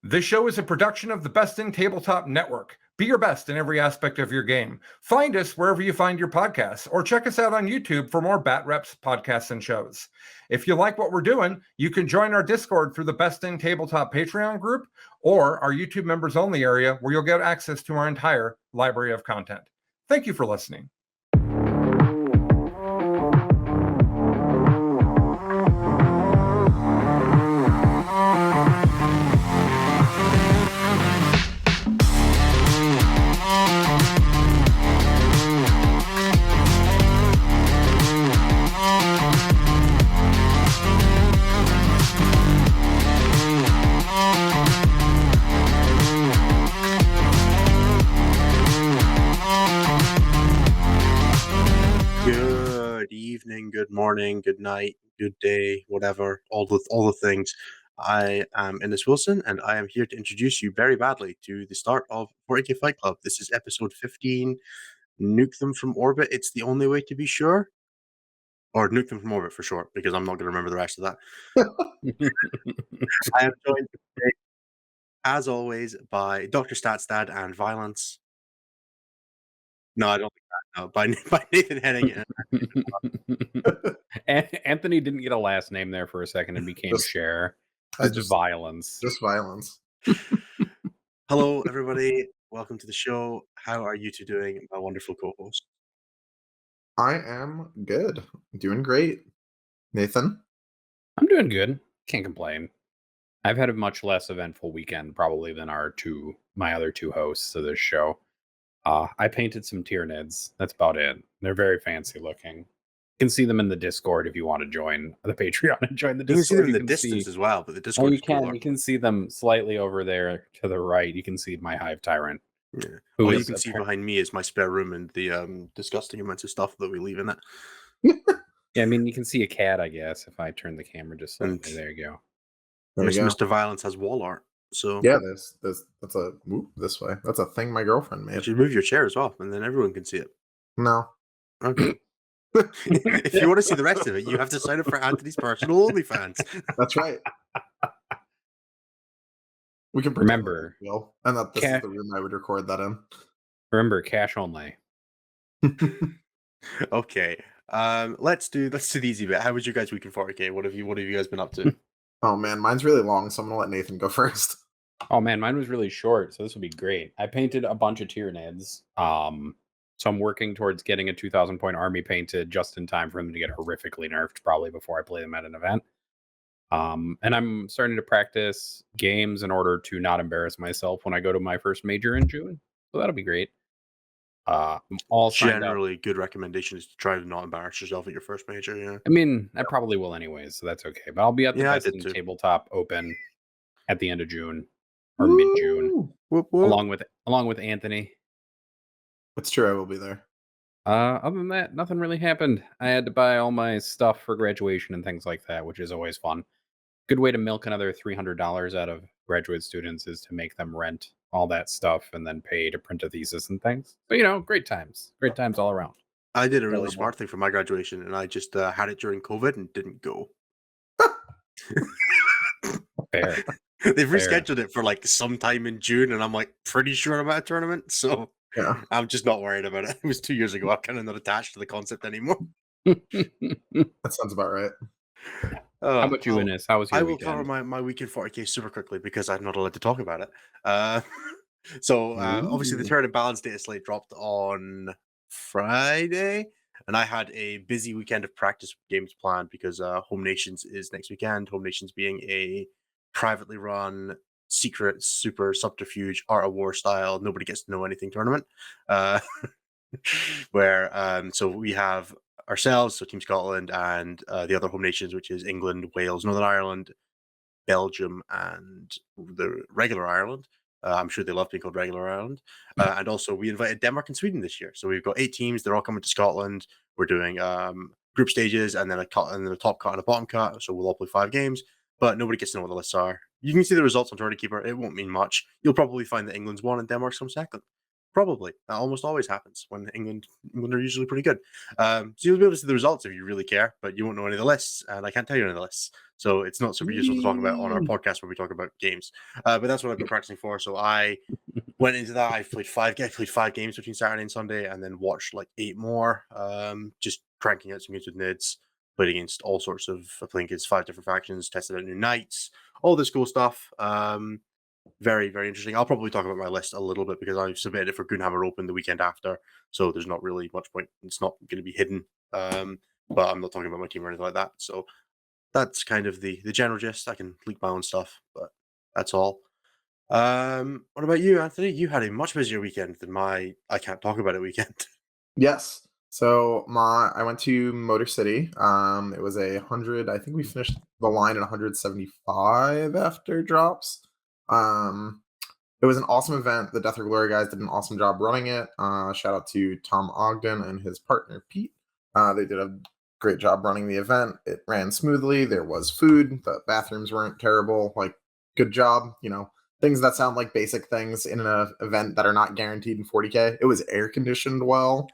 This show is a production of the Best in Tabletop Network. Be your best in every aspect of your game. Find us wherever you find your podcasts, or check us out on YouTube for more Bat Reps podcasts and shows. If you like what we're doing, you can join our Discord through the Best in Tabletop Patreon group or our YouTube members only area, where you'll get access to our entire library of content. Thank you for listening. Good morning, good night, good day, whatever, all the things. I am Innes Wilson, and I am here to introduce you very badly to the start of 40K Fight Club. This is episode 15, Nuke Them from Orbit. It's the only way to be sure. Or Nuke Them from Orbit for short, because I'm not going to remember the rest of that. I am joined today, as always, by Dr. Statstad and Violence. No, I don't think that. No, by Nathan Henning. Anthony didn't get a last name there for a second and became Cher. Just Violence. Just Violence. Hello, everybody. Welcome to the show. How are you two doing, my wonderful co-host? I am good. Doing great. Nathan? I'm doing good. Can't complain. I've had a much less eventful weekend probably than my other two hosts of this show. I painted some Tyranids. That's about it. They're very fancy looking. You can see them in the Discord if you want to join the Patreon and join the Discord. You can see them in the distance as well, but the Discord you is can. cooler. You can see them slightly over there to the right. You can see my Hive Tyrant. Yeah. All you can see behind me is my spare room and the disgusting amounts of stuff that we leave in it. Yeah, I mean, you can see a cat, I guess, if I turn the camera just slightly. There you go. Mr. Violence has wall art. So yeah, that's a this way. That's a thing my girlfriend made. You should move your chair as well, and then everyone can see it. No. Okay. If you want to see the rest of it, you have to sign up for Anthony's personal OnlyFans. That's right. We can remember, and that this is the room I would record that in. Remember, cash only. Okay. Let's do the easy bit. How was your guys' week in 40K? What have you guys been up to? Oh man, mine's really long, so I'm gonna let Nathan go first. Oh man, mine was really short, so this would be great. I painted a bunch of Tyranids. So I'm working towards getting a 2,000 point army painted just in time for them to get horrifically nerfed, probably before I play them at an event. And I'm starting to practice games in order to not embarrass myself when I go to my first major in June. So that'll be great. I'm all generally good recommendation is to try to not embarrass yourself at your first major. Yeah, I mean, I probably will anyways, so that's okay. But I'll be at the Best in Tabletop Open at the end of June or mid-June, along with Anthony. It's true, I will be there. Other than that, nothing really happened. I had to buy all my stuff for graduation and things like that, which is always fun. Good way to milk another $300 out of graduate students is to make them rent all that stuff and then pay to print a thesis and things. But great times all around. I did a really smart thing for my graduation, and I just had it during COVID and didn't go. Fair. They've rescheduled it for like sometime in June, and I'm like pretty sure I'm at a tournament, so yeah, I'm just not worried about it. It was 2 years ago. I'm kind of not attached to the concept anymore. That sounds about right. How about you, Innes? How was your weekend? I will cover my week in 40K super quickly because I'm not allowed to talk about it. So obviously the Tyranid balance data slate dropped on Friday, and I had a busy weekend of practice games planned because Home Nations is next weekend. Home Nations being a privately run, secret, super subterfuge, Art of War style, nobody gets to know anything tournament. Where so we have ourselves, so Team Scotland, and the other home nations, which is England, Wales, Northern Ireland, Belgium, and the regular Ireland. I'm sure they love being called regular Ireland. And also we invited Denmark and Sweden this year. So we've got 8 teams. They're all coming to Scotland. We're doing group stages and then a top cut and a bottom cut. So we'll all play 5 games, but nobody gets to know what the lists are. You can see the results on Tourney Keeper. It won't mean much. You'll probably find that England's 1 and Denmark's come second. Probably. That almost always happens when England are usually pretty good. So you'll be able to see the results if you really care, but you won't know any of the lists, and I can't tell you any of the lists. So it's not super useful to talk about on our podcast where we talk about games. But that's what I've been practicing for. So I went into that. I played 5 games between Saturday and Sunday, and then watched like 8 more. Just cranking out some games with Nids. Played against all sorts of, playing against 5 different factions, tested out new knights, all this cool stuff. Very, very interesting. I'll probably talk about my list a little bit because I've submitted it for Goonhammer Open the weekend after, so there's not really much point. It's not going to be hidden, but I'm not talking about my team or anything like that. So that's kind of the general gist. I can leak my own stuff, but that's all. What about you, Anthony? You had a much busier weekend than my I can't talk about it weekend. Yes. So I went to Motor City. It was 100. I think we finished the line at 175 after drops. It was an awesome event. The Death or Glory guys did an awesome job running it. Shout out to Tom Ogden and his partner Pete. They did a great job running the event. It ran smoothly. There was food. The bathrooms weren't terrible. Like, good job. Things that sound like basic things in an event that are not guaranteed in 40K. It was air conditioned well.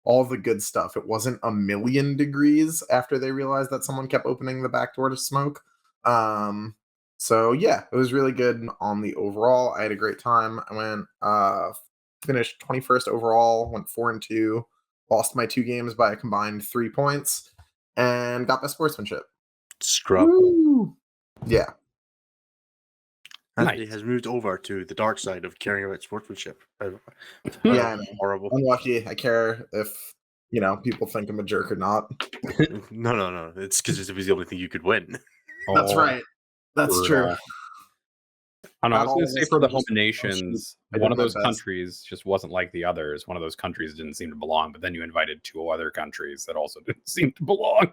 All the good stuff. It wasn't 1,000,000 degrees after they realized that someone kept opening the back door to smoke. So yeah, it was really good on the overall. I had a great time. I went finished 21st overall, went 4-2, lost my 2 games by a combined 3 points, and got best sportsmanship. Scrub. Woo! Yeah. Anthony has moved over to the dark side of caring about sportsmanship. Yeah, I know. Horrible. Unlucky. I care if people think I'm a jerk or not. No. It's because it was the only thing you could win. That's right. That's true. I know. I was going to say for the home just- nations, I did one of my those best. countries just wasn't like the others. One of those countries didn't seem to belong, but then you invited 2 other countries that also didn't seem to belong.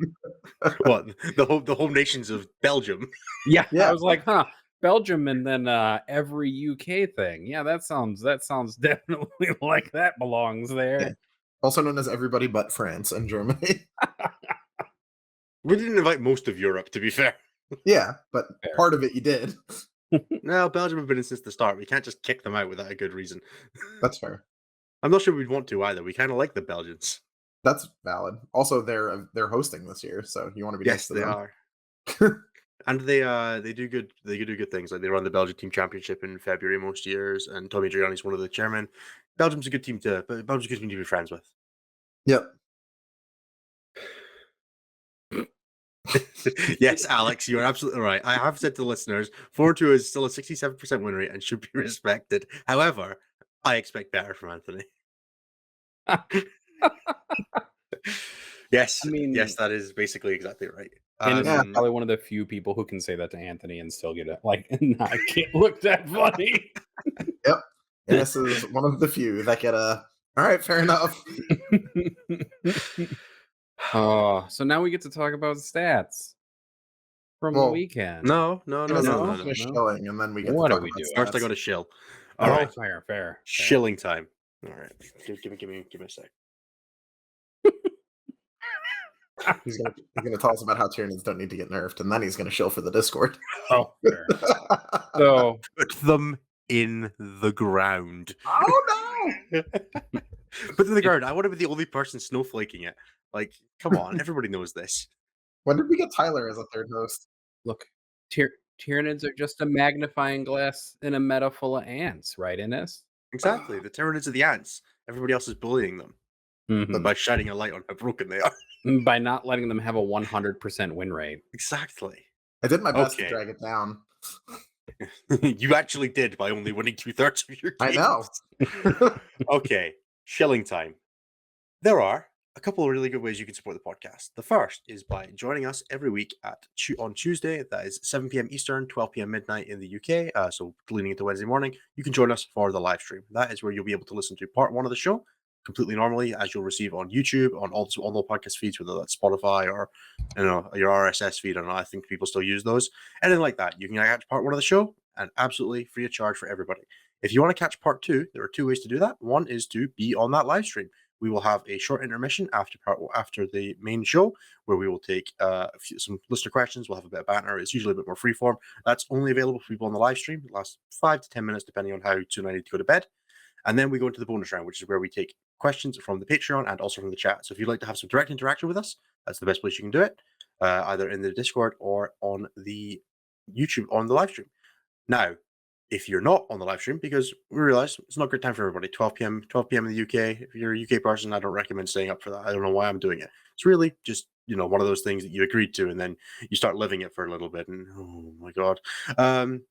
What, the home nations of Belgium? Yeah. Yeah. I was like, Belgium, and then every UK thing. Yeah, that sounds definitely like that belongs there. Yeah. Also known as everybody but France and Germany. We didn't invite most of Europe, to be fair. Yeah, but Fair. part of it you did. No, Belgium have been in since the start. We can't just kick them out without a good reason. That's fair. I'm not sure we'd want to either. We kind of like the Belgians. That's valid. Also, they're hosting this year, so you want to be Yes, nice to they them. are. And they do good things. Like, they run the Belgian team championship in February most years, and Tommy Adriani's one of the chairmen. Belgium's a good team to be friends with. Yep. Yes, Alex, you are absolutely right. I have said to the listeners, 4-2 is still a 67% win rate and should be respected. However, I expect better from Anthony. Yes, I mean- yes, that is basically exactly right. And Yeah. it's probably one of the few people who can say that to Anthony and still get it not get looked at funny. And this is one of the few that get a. All right, fair enough. So now we get to talk about stats from the Well, weekend. No. Finish shilling, and then we get What to are talk we about doing? First, I stats. got to shill. Oh, All right, fair. shilling time. All right, give me a sec. He's gonna tell us about how Tyranids don't need to get nerfed, and then he's gonna shill for the Discord. Oh, fair. So Put them in the ground. Oh no! Put them in the ground. I want to be the only person snowflaking it. Like, come on, everybody knows this. When did we get Tyler as a third host? look, Tyranids are just a magnifying glass in a meta full of ants, right, Innes? Exactly. The Tyranids are the ants. Everybody else is bullying them, but by shining a light on how broken they are. By not letting them have a 100% win rate. Exactly. I did my best Okay. to drag it down. You actually did by only winning 2/3 of your I games. know. Okay, shilling time. There are a couple of really good ways you can support the podcast. The first is by joining us every week on Tuesday. That is 7 p.m. Eastern, 12 p.m. midnight in the UK. So leaning into Wednesday morning, you can join us for the live stream. That is where you'll be able to listen to part 1 of the show completely normally, as you'll receive on YouTube, on all the podcast feeds, whether that's Spotify or your RSS feed. I don't know, I think people still use those. And then like that, you can catch part 1 of the show and absolutely free of charge for everybody. If you want to catch part 2, there are 2 ways to do that. One is to be on that live stream. We will have a short intermission after the main show, where we will take some listener questions. We'll have a bit of banter. It's usually a bit more freeform. That's only available for people on the live stream. It lasts 5 to 10 minutes, depending on how soon I need to go to bed. And then we go into the bonus round, which is where we take questions from the Patreon and also from the chat. So if you'd like to have some direct interaction with us, that's the best place you can do it, either in the Discord or on the YouTube, on the live stream. Now, if you're not on the live stream, because we realize it's not a great time for everybody, 12 p.m. in the UK. If you're a UK person, I don't recommend staying up for that. I don't know why I'm doing it. It's really just, one of those things that you agreed to, and then you start living it for a little bit, and oh my God.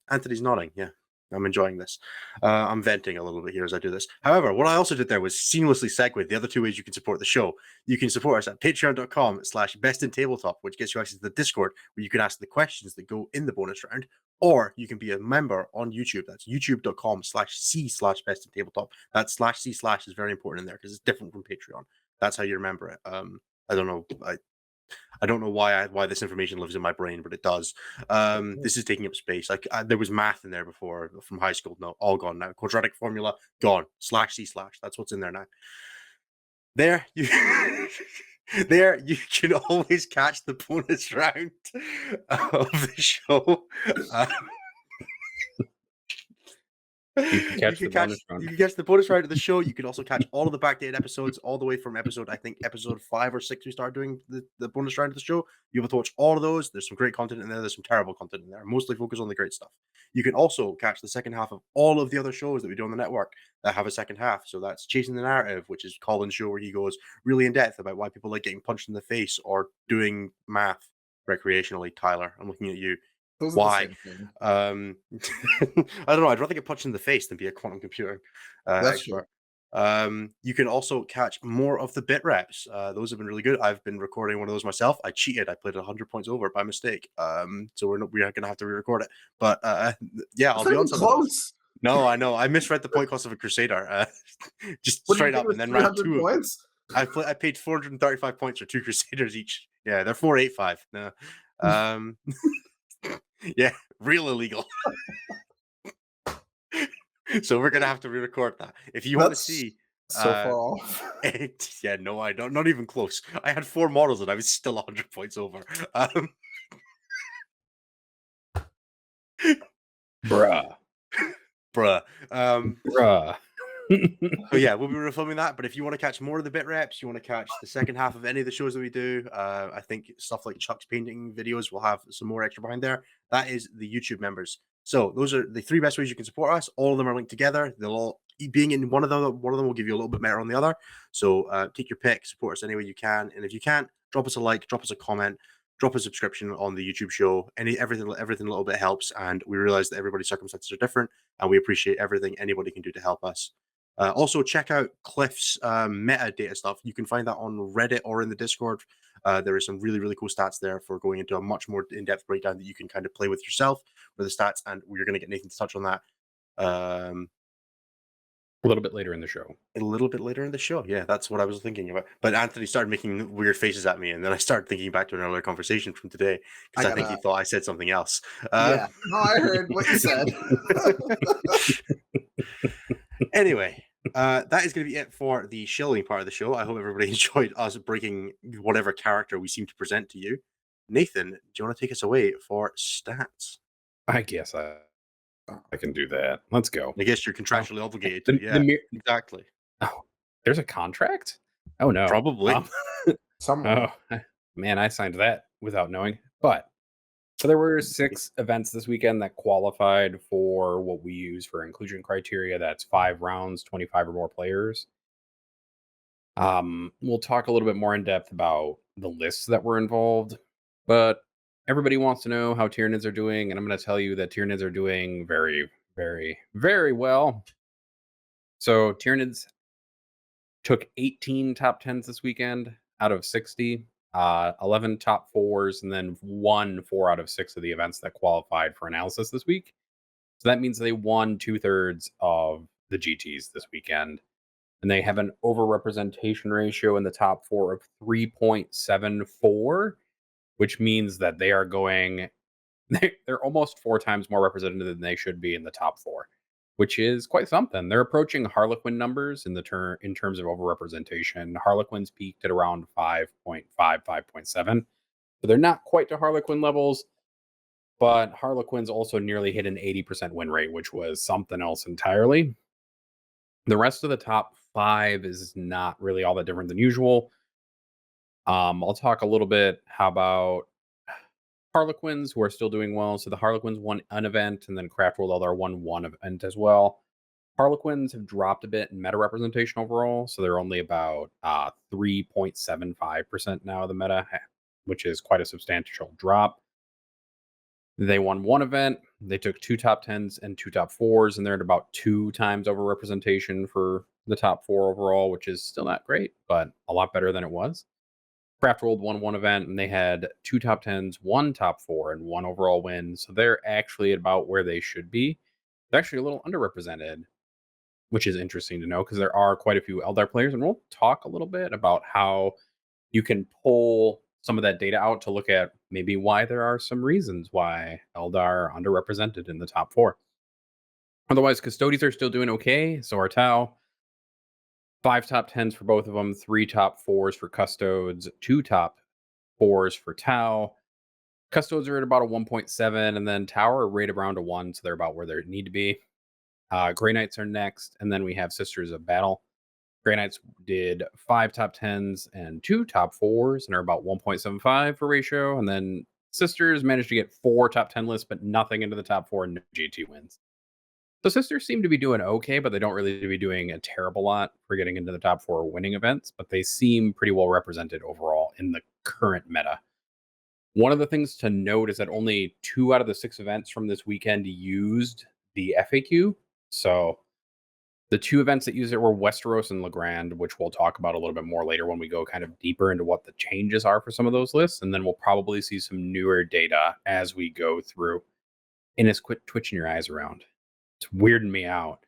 Anthony's nodding. Yeah, I'm enjoying this. I'm venting a little bit here as I do this. However, what I also did there was seamlessly segue the other two ways you can support the show. You can support us at patreon.com/bestintabletop, which gets you access to the Discord, where you can ask the questions that go in the bonus round. Or you can be a member on YouTube. That's youtube.com/c/bestintabletop. That /c/ is very important in there because it's different from Patreon. That's how you remember it. I don't know. I don't know why this information lives in my brain, but it does. This is taking up space. Like there was math in there before from high school. No, all gone now. Quadratic formula gone. /c/. That's what's in there now. There you can always catch the bonus round of the show. You can catch the bonus round of the show. You can also catch all of the backdated episodes, all the way from episode 5 or 6 we started doing the bonus round of the show. You'll be able to watch all of those. There's some great content in there. There's some terrible content in there. Mostly focus on the great stuff. You can also catch the second half of all of the other shows that we do on the network that have a second half. So that's Chasing the Narrative, which is Colin's show where he goes really in depth about why people like getting punched in the face or doing math recreationally. Tyler, I'm looking at you. Those Why? I don't know. I'd rather get punched in the face than be a quantum computing expert. You can also catch more of the bit reps. Those have been really good. I've been recording one of those myself. I cheated. I played 100 points over by mistake. So we're not going to have to re-record it. But yeah, I'll be on some close. No, I know. I misread the point cost of a Crusader. Just straight up, and then ran 2 points. I paid 435 points for 2 Crusaders each. Yeah, they're 485. No. Yeah, real illegal. So we're gonna have to re-record that. If you want to see so far off. Yeah, no, I don't. Not even close. I had 4 models and I was still 100 points over. Bruh. So yeah, we'll be refilming that. But if you want to catch more of the bit reps, you want to catch the second half of any of the shows that we do, I think stuff like Chuck's painting videos will have some more extra behind there. That is the YouTube members. So those are the 3 best ways you can support us. All of them are linked together. They'll all being in one of them will give you a little bit better on the other. So take your pick, support us any way you can, and if you can't, drop us a like, drop us a comment, drop a subscription on the YouTube show. Everything a little bit helps, and we realize that everybody's circumstances are different, and we appreciate everything anybody can do to help us. Also, check out Cliff's metadata stuff. You can find that on Reddit or in the Discord. There is some really, really cool stats there for going into a much more in-depth breakdown that you can kind of play with yourself with the stats, and we're going to get Nathan to touch on that a little bit later in the show. Yeah, that's what I was thinking about. But Anthony started making weird faces at me, and then I started thinking back to an earlier conversation from today because I think he thought I said something else. Yeah, no, I heard what you said. Anyway, that is going to be it for the shilling part of the show. I hope everybody enjoyed us breaking whatever character we seem to present to you. Nathan, do you want to take us away for stats? I guess I can do that. Let's go. I guess you're contractually obligated to. Yeah, exactly. Oh, there's a contract? Oh, no. Probably. Oh, man, I signed that without knowing. But so there were 6 events this weekend that qualified for what we use for inclusion criteria. That's 5 rounds, 25 or more players. We'll talk a little bit more in depth about the lists that were involved, but everybody wants to know how Tyranids are doing, and I'm going to tell you that Tyranids are doing very, very, very well. So Tyranids took 18 top 10s this weekend out of 60. 11 top 4s, and then won 4 out of 6 of the events that qualified for analysis this week. So that means they won 2/3 of the GTs this weekend. And they have an overrepresentation ratio in the top 4 of 3.74, which means that they are they're almost 4 times more represented than they should be in the top 4, which is quite something. They're approaching Harlequin numbers in terms of overrepresentation. Harlequins peaked at around 5.5, 5.7. So they're not quite to Harlequin levels, but Harlequins also nearly hit an 80% win rate, which was something else entirely. The rest of the top 5 is not really all that different than usual. I'll talk a little bit. How about Harlequins, who are still doing well? So the Harlequins won an event, and then Craft World Eldar won one event as well. Harlequins have dropped a bit in meta representation overall, so they're only about 3.75% now of the meta, which is quite a substantial drop. They won one event. They took 2 top 10s and 2 top 4s, and they're at about 2 times over representation for the top 4 overall, which is still not great, but a lot better than it was. Craft World won one event, and they had 2 top 10s, 1 top 4, and 1 overall win. So they're actually about where they should be. They're actually a little underrepresented, which is interesting to know because there are quite a few Eldar players, and we'll talk a little bit about how you can pull some of that data out to look at maybe why there are some reasons why Eldar are underrepresented in the top 4. Otherwise, Custodies are still doing okay. So are Tau. 5 top 10s for both of them, 3 top 4s for Custodes, 2 top 4s for Tau. Custodes are at about a 1.7, and then Tau are right around a 1, so they're about where they need to be. Grey Knights are next, and then we have Sisters of Battle. Grey Knights did 5 top 10s and 2 top 4s, and are about 1.75 for ratio. And then Sisters managed to get 4 top 10 lists, but nothing into the top 4, and no GT wins. So Sisters seem to be doing okay, but they don't really be doing a terrible lot for getting into the top 4 winning events, but they seem pretty well represented overall in the current meta. One of the things to note is that only 2 out of the 6 events from this weekend used the FAQ. So the 2 events that used it were Westeros and Legrand, which we'll talk about a little bit more later when we go kind of deeper into what the changes are for some of those lists. And then we'll probably see some newer data as we go through. Ines, quit twitching your eyes around. It's weirding me out.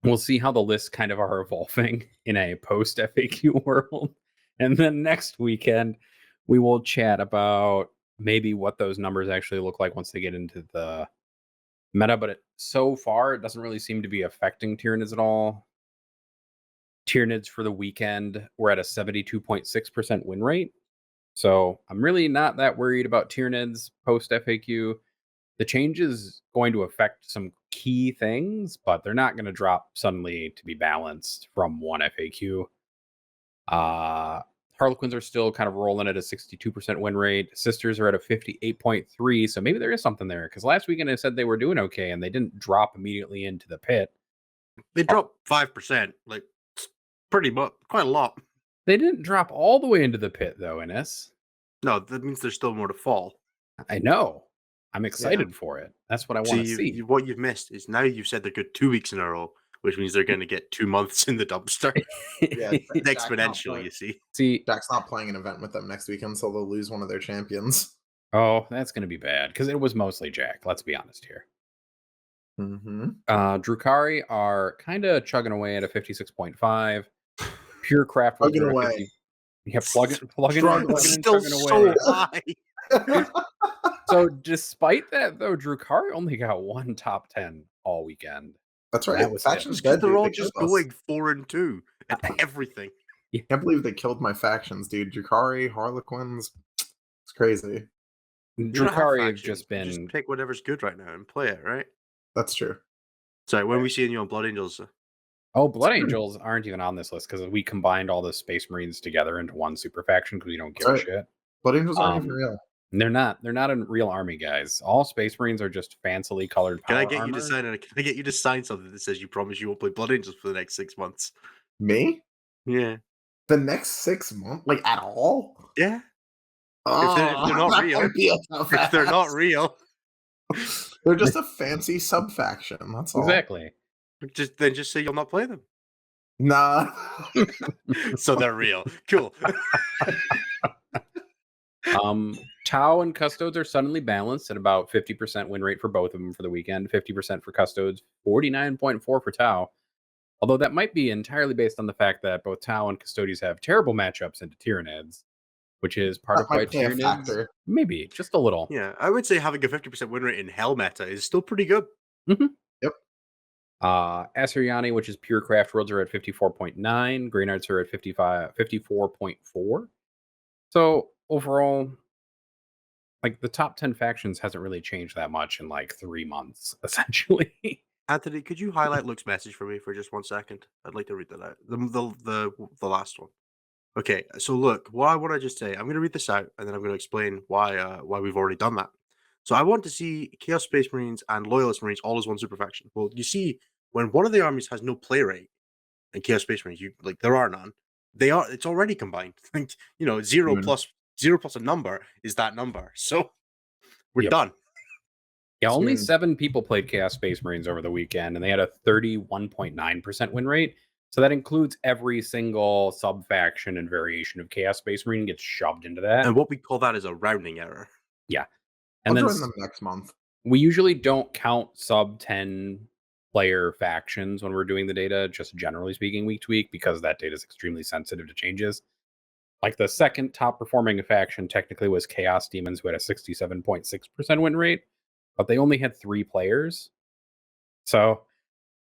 We'll see how the lists kind of are evolving in a post FAQ world. And then next weekend, we will chat about maybe what those numbers actually look like once they get into the meta, but so far it doesn't really seem to be affecting Tyranids at all. Tyranids for the weekend were at a 72.6% win rate, so I'm really not that worried about Tyranids post FAQ. The change is going to affect some key things, but they're not going to drop suddenly to be balanced from one FAQ. Harlequins are still kind of rolling at a 62% win rate. Sisters are at a 58.3, so maybe there is something there. Because last weekend I said they were doing okay, and they didn't drop immediately into the pit. They dropped 5%, like pretty much, quite a lot. They didn't drop all the way into the pit, though, Ines. No, that means there's still more to fall. I know. I'm excited for it. That's what I want to see. What you've missed is now you've said they're good 2 weeks in a row, which means they're going to get 2 months in the dumpster. Yeah, Exponentially, you see. See, Jack's not playing an event with them next weekend, so they'll lose one of their champions. Oh, that's going to be bad because it was mostly Jack. Let's be honest here. Mm-hmm. Drukhari are kind of chugging away at a 56.5. Pure Craft Plugging away. Yeah, plugging Still so high. So despite that, though, Drukhari only got 1 top 10 all weekend. That's right. They're all just going 4 and 2 at everything. I can't believe they killed my factions, dude. Drukhari, Harlequins. It's crazy. Drukhari have just been... Just pick whatever's good right now and play it, right? That's true. Sorry, when are we seeing you on Blood Angels? Oh, Blood Angels aren't even on this list because we combined all the Space Marines together into one super faction because we don't give a shit. Blood Angels aren't even real. They're not. They're not a real army, guys. All Space Marines are just fancily colored power Can I get you to sign something that says you promise you won't play Blood Angels for the next 6 months? Me? Yeah. The next 6 months? Like, at all? Yeah. Oh, if they're not real. If they're not real. They're just a fancy sub-faction, that's all. Exactly. Just say you'll not play them. Nah. So they're real. Cool. Tau and Custodes are suddenly balanced at about 50% win rate for both of them for the weekend, 50% for Custodes, 49.4 for Tau. Although that might be entirely based on the fact that both Tau and Custodies have terrible matchups into Tyranids, which is part of why Tyranids... Maybe, just a little. Yeah, I would say having a 50% win rate in Hell meta is still pretty good. Mm-hmm. Yep. Asuryani, which is pure Craft Worlds, are at 54.9. Grey Knights are at 54.4. So overall, like the top 10 factions hasn't really changed that much in like 3 months, essentially. Anthony, could you highlight Luke's message for me for just 1 second? I'd like to read that out. The last one. Okay, so look, what I want to just say, I'm going to read this out, and then I'm going to explain why we've already done that. So I want to see Chaos Space Marines and Loyalist Marines all as one super faction. Well, you see, when one of the armies has no play rate, and Chaos Space Marines, there are none. It's already combined. Zero Mhm. plus a number is that number. So we're Yep. done. Yeah, only Soon. 7 people played Chaos Space Marines over the weekend, and they had a 31.9% win rate. So that includes every single sub-faction and variation of Chaos Space Marine gets shoved into that. And what we call that is a rounding error. Yeah. I'll And then join them next month. we usually don't count sub 10 player factions when we're doing the data, just generally speaking, week to week, because that data is extremely sensitive to changes. Like the second top performing faction technically was Chaos Demons, who had a 67.6% win rate, but they only had 3 players. So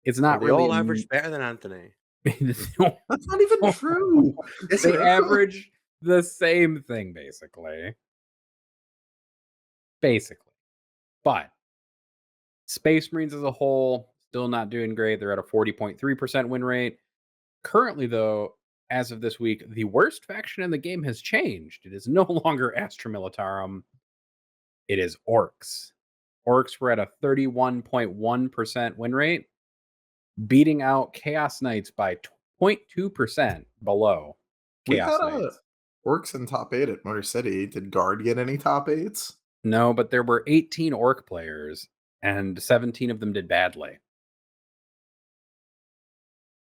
it's not They really all averaged better than Anthony. That's not even true. Yes, They it is. average the same thing, basically. But Space Marines as a whole, still not doing great. They're at a 40.3% win rate. Currently, though, as of this week, the worst faction in the game has changed. It is no longer Astra Militarum. It is Orcs. Orcs were at a 31.1% win rate, beating out Chaos Knights by 0.2% below We Chaos had Knights. Orcs in top 8 at Motor City. Did Guard get any top 8s? No, but there were 18 Orc players, and 17 of them did badly.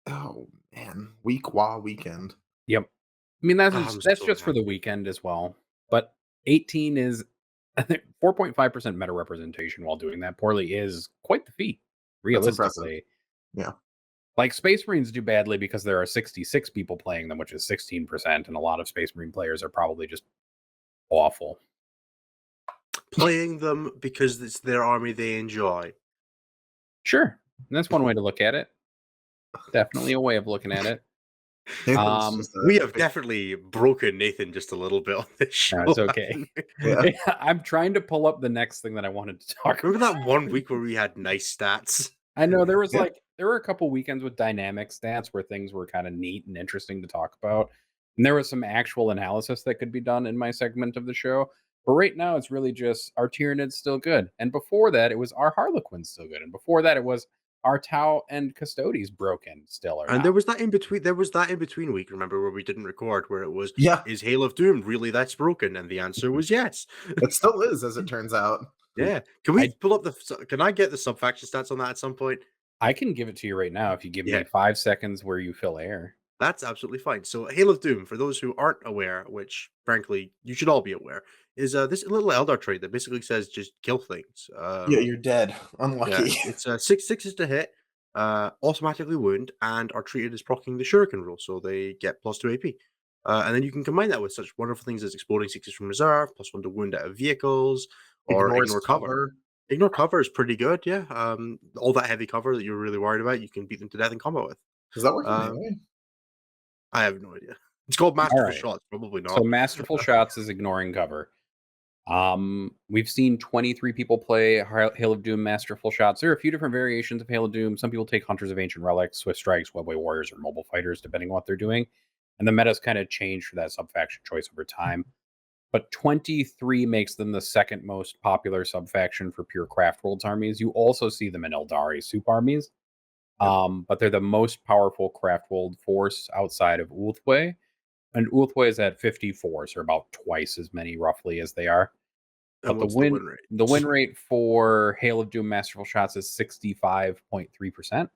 Oh man, weekend. Yep. I mean, that's I'm that's so just for the happy. weekend as well. But 18 is, I think, 4.5% meta representation while doing that poorly is quite the feat, That's impressive. realistically. Yeah. Like, Space Marines do badly because there are 66 people playing them, which is 16%, and a lot of Space Marine players are probably just awful. Playing them because it's their army they enjoy. Sure. And that's one way to look at it. Definitely a way of looking at it. Nathan's just a We have big- definitely broken Nathan just a little bit on this show. No, it's okay. Yeah. I'm trying to pull up the next thing that I wanted to talk Remember about. that one week where we had nice stats? I know there was Yeah. there were a couple weekends with dynamic stats where things were kind of neat and interesting to talk about. And there was some actual analysis that could be done in my segment of the show. But right now it's really just our Tyranids still good. And before that it was our Harlequins still good. And before that it was our Tau and Custodes broken still or And not. there was that in between week, remember, where we didn't record, where it was, Yeah, is Hail of Doom really that's broken? And the answer was yes. it still is, as it turns out. Yeah. Can we I- pull up can I get the sub-faction stats on that at some point? I can give it to you right now if you give Yeah. me 5 seconds where you fill air. That's absolutely fine. So, Hail of Doom, for those who aren't aware, which frankly you should all be aware, is this little Eldar trait that basically says just kill things. Yeah, you're dead. Unlucky. Yeah, it's 6/6 to hit, automatically wound, and are treated as proccing the Shuriken rule, so they get +2 AP. And then you can combine that with such wonderful things as exploding 6s from reserve, +1 to wound out of vehicles, or Ignores ignore cover. Ignore cover is pretty good, yeah. All that heavy cover that you're really worried about, you can beat them to death in combat with. Does that work in Uh, melee? I have no idea. It's called Masterful right. Shots, probably not. So Masterful Shots is ignoring cover. We've seen 23 people play Hail of Doom Masterful Shots. There are a few different variations of Hail of Doom. Some people take Hunters of Ancient Relics, Swift Strikes, Webway Warriors, or Mobile Fighters, depending on what they're doing. And the meta's kind of changed for that sub-faction choice over time. But 23 makes them the second most popular sub-faction for pure Craft Worlds armies. You also see them in Eldari soup armies. But they're the most powerful Craft World force outside of Ulthwé. And Ulthwé is at 54, so about twice as many roughly as they are. But And what's the win rate? The win rate for Hail of Doom Masterful Shots is 65.3%.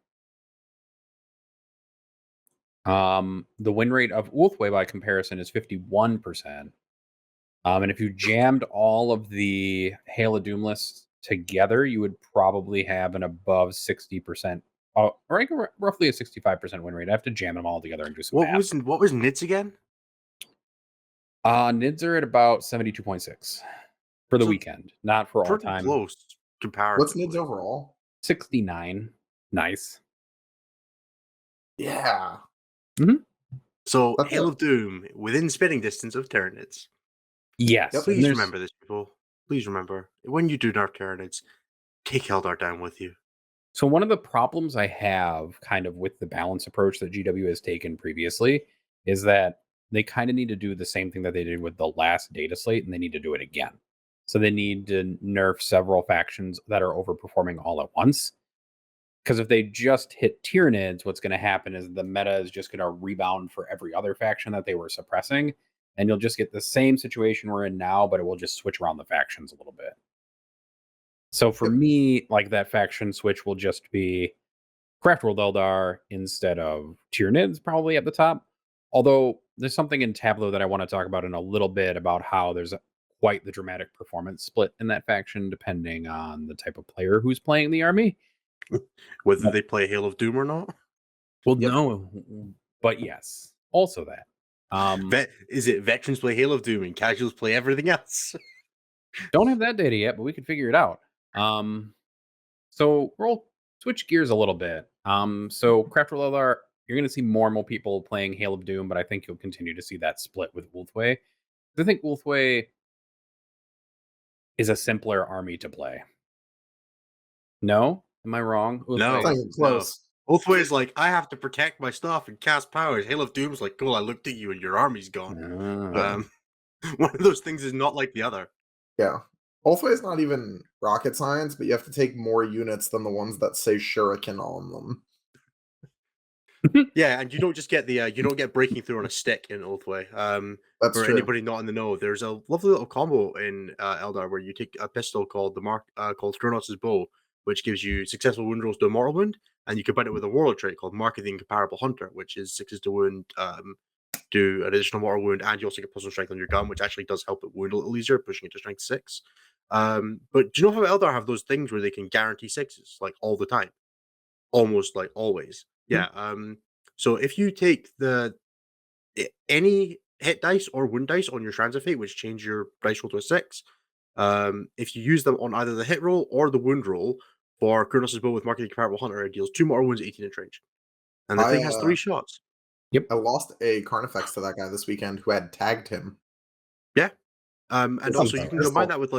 The win rate of Ulthwé by comparison is 51%. And if you jammed all of the Hail of Doom lists together, you would probably have an above 60%, or roughly a 65% win rate. I have to jam them all together and do some What math. was NIDS again? NIDS are at about 72.6 for the So weekend, not for all Pretty time. close comparatively. What's NIDS overall? 69. Nice. Yeah. So That's Hail it. of Doom within spitting distance of Tyranids. Yes. Yep. and Please there's- remember this, people. Please remember when you do nerf Tyranids, take Eldar down with you. So one of the problems I have kind of with the balance approach that GW has taken previously is that they kind of need to do the same thing that they did with the last data slate, and they need to do it again. So they need to nerf several factions that are overperforming all at once. Because if they just hit Tyranids, what's going to happen is the meta is just going to rebound for every other faction that they were suppressing. And you'll just get the same situation we're in now, but it will just switch around the factions a little bit. So for me, like that faction switch will just be Craftworld Eldar instead of Tyranids probably at the top. Although there's something in Tableau that I want to talk about in a little bit about how there's quite the dramatic performance split in that faction depending on the type of player who's playing the army. Whether they play Hail of Doom or not. Well, no, but yes, also that. Is it veterans play Hail of Doom and casuals play everything else? Don't have that data yet, but we could figure it out. So we'll switch gears a little bit. So Craftworld Eldar, you're going to see more and more people playing Hail of Doom, but I think you'll continue to see that split with Wolfway. I think Wolfway is a simpler army to play. No? Am I wrong? No, close. Wolfway is like, I have to protect my stuff and cast powers. Hail of Doom's like, cool, I looked at you and your army's gone. One of those things is not like the other. Yeah. Wolfway is not even rocket science, but you have to take more units than the ones that say shuriken on them. Yeah, and you don't just get the you don't get breaking through on a stick in Wolfway. That's for true. anybody not in the know, there's a lovely little combo in Eldar where you take a pistol called called Kronos' Bow, which gives you successful wound rolls to a mortal wound, and you combine it with a warlord trait called Mark of the Incomparable Hunter, which is 6 to wound, do an additional mortal wound, and you also get plus 1 strength on your gun, which actually does help it wound a little easier, pushing it to strength 6. But do you know how Eldar have those things where they can guarantee 6s like all the time, almost like always? Yeah. So if you take any hit dice or wound dice on your Strands of Fate, which change your dice roll to a 6, if you use them on either the hit roll or the wound roll for Kronos' Bow with Mark of the Incomparable Hunter, it deals 2 more wounds, 18 inch range. And the thing has 3 shots. Yep. I lost a Carnifex to that guy this weekend who had tagged him. Yeah. And also you can combine that with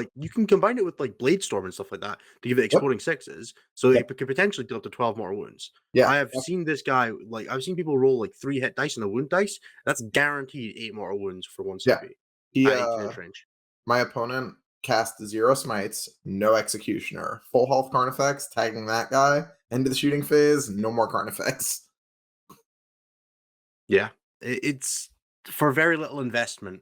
combine it with like Blade Storm and stuff like that to give it exploding 6s. So it could potentially deal up to 12 more wounds. Yeah. I have seen this guy, like I've seen people roll like 3 hit dice and a wound dice. That's guaranteed 8 more wounds for 1 CP. Yeah. 18 inch range. My opponent cast 0 smites, no executioner, full health Carnifex, tagging that guy, end of the shooting phase, no more Carnifex. Yeah. It's for very little investment.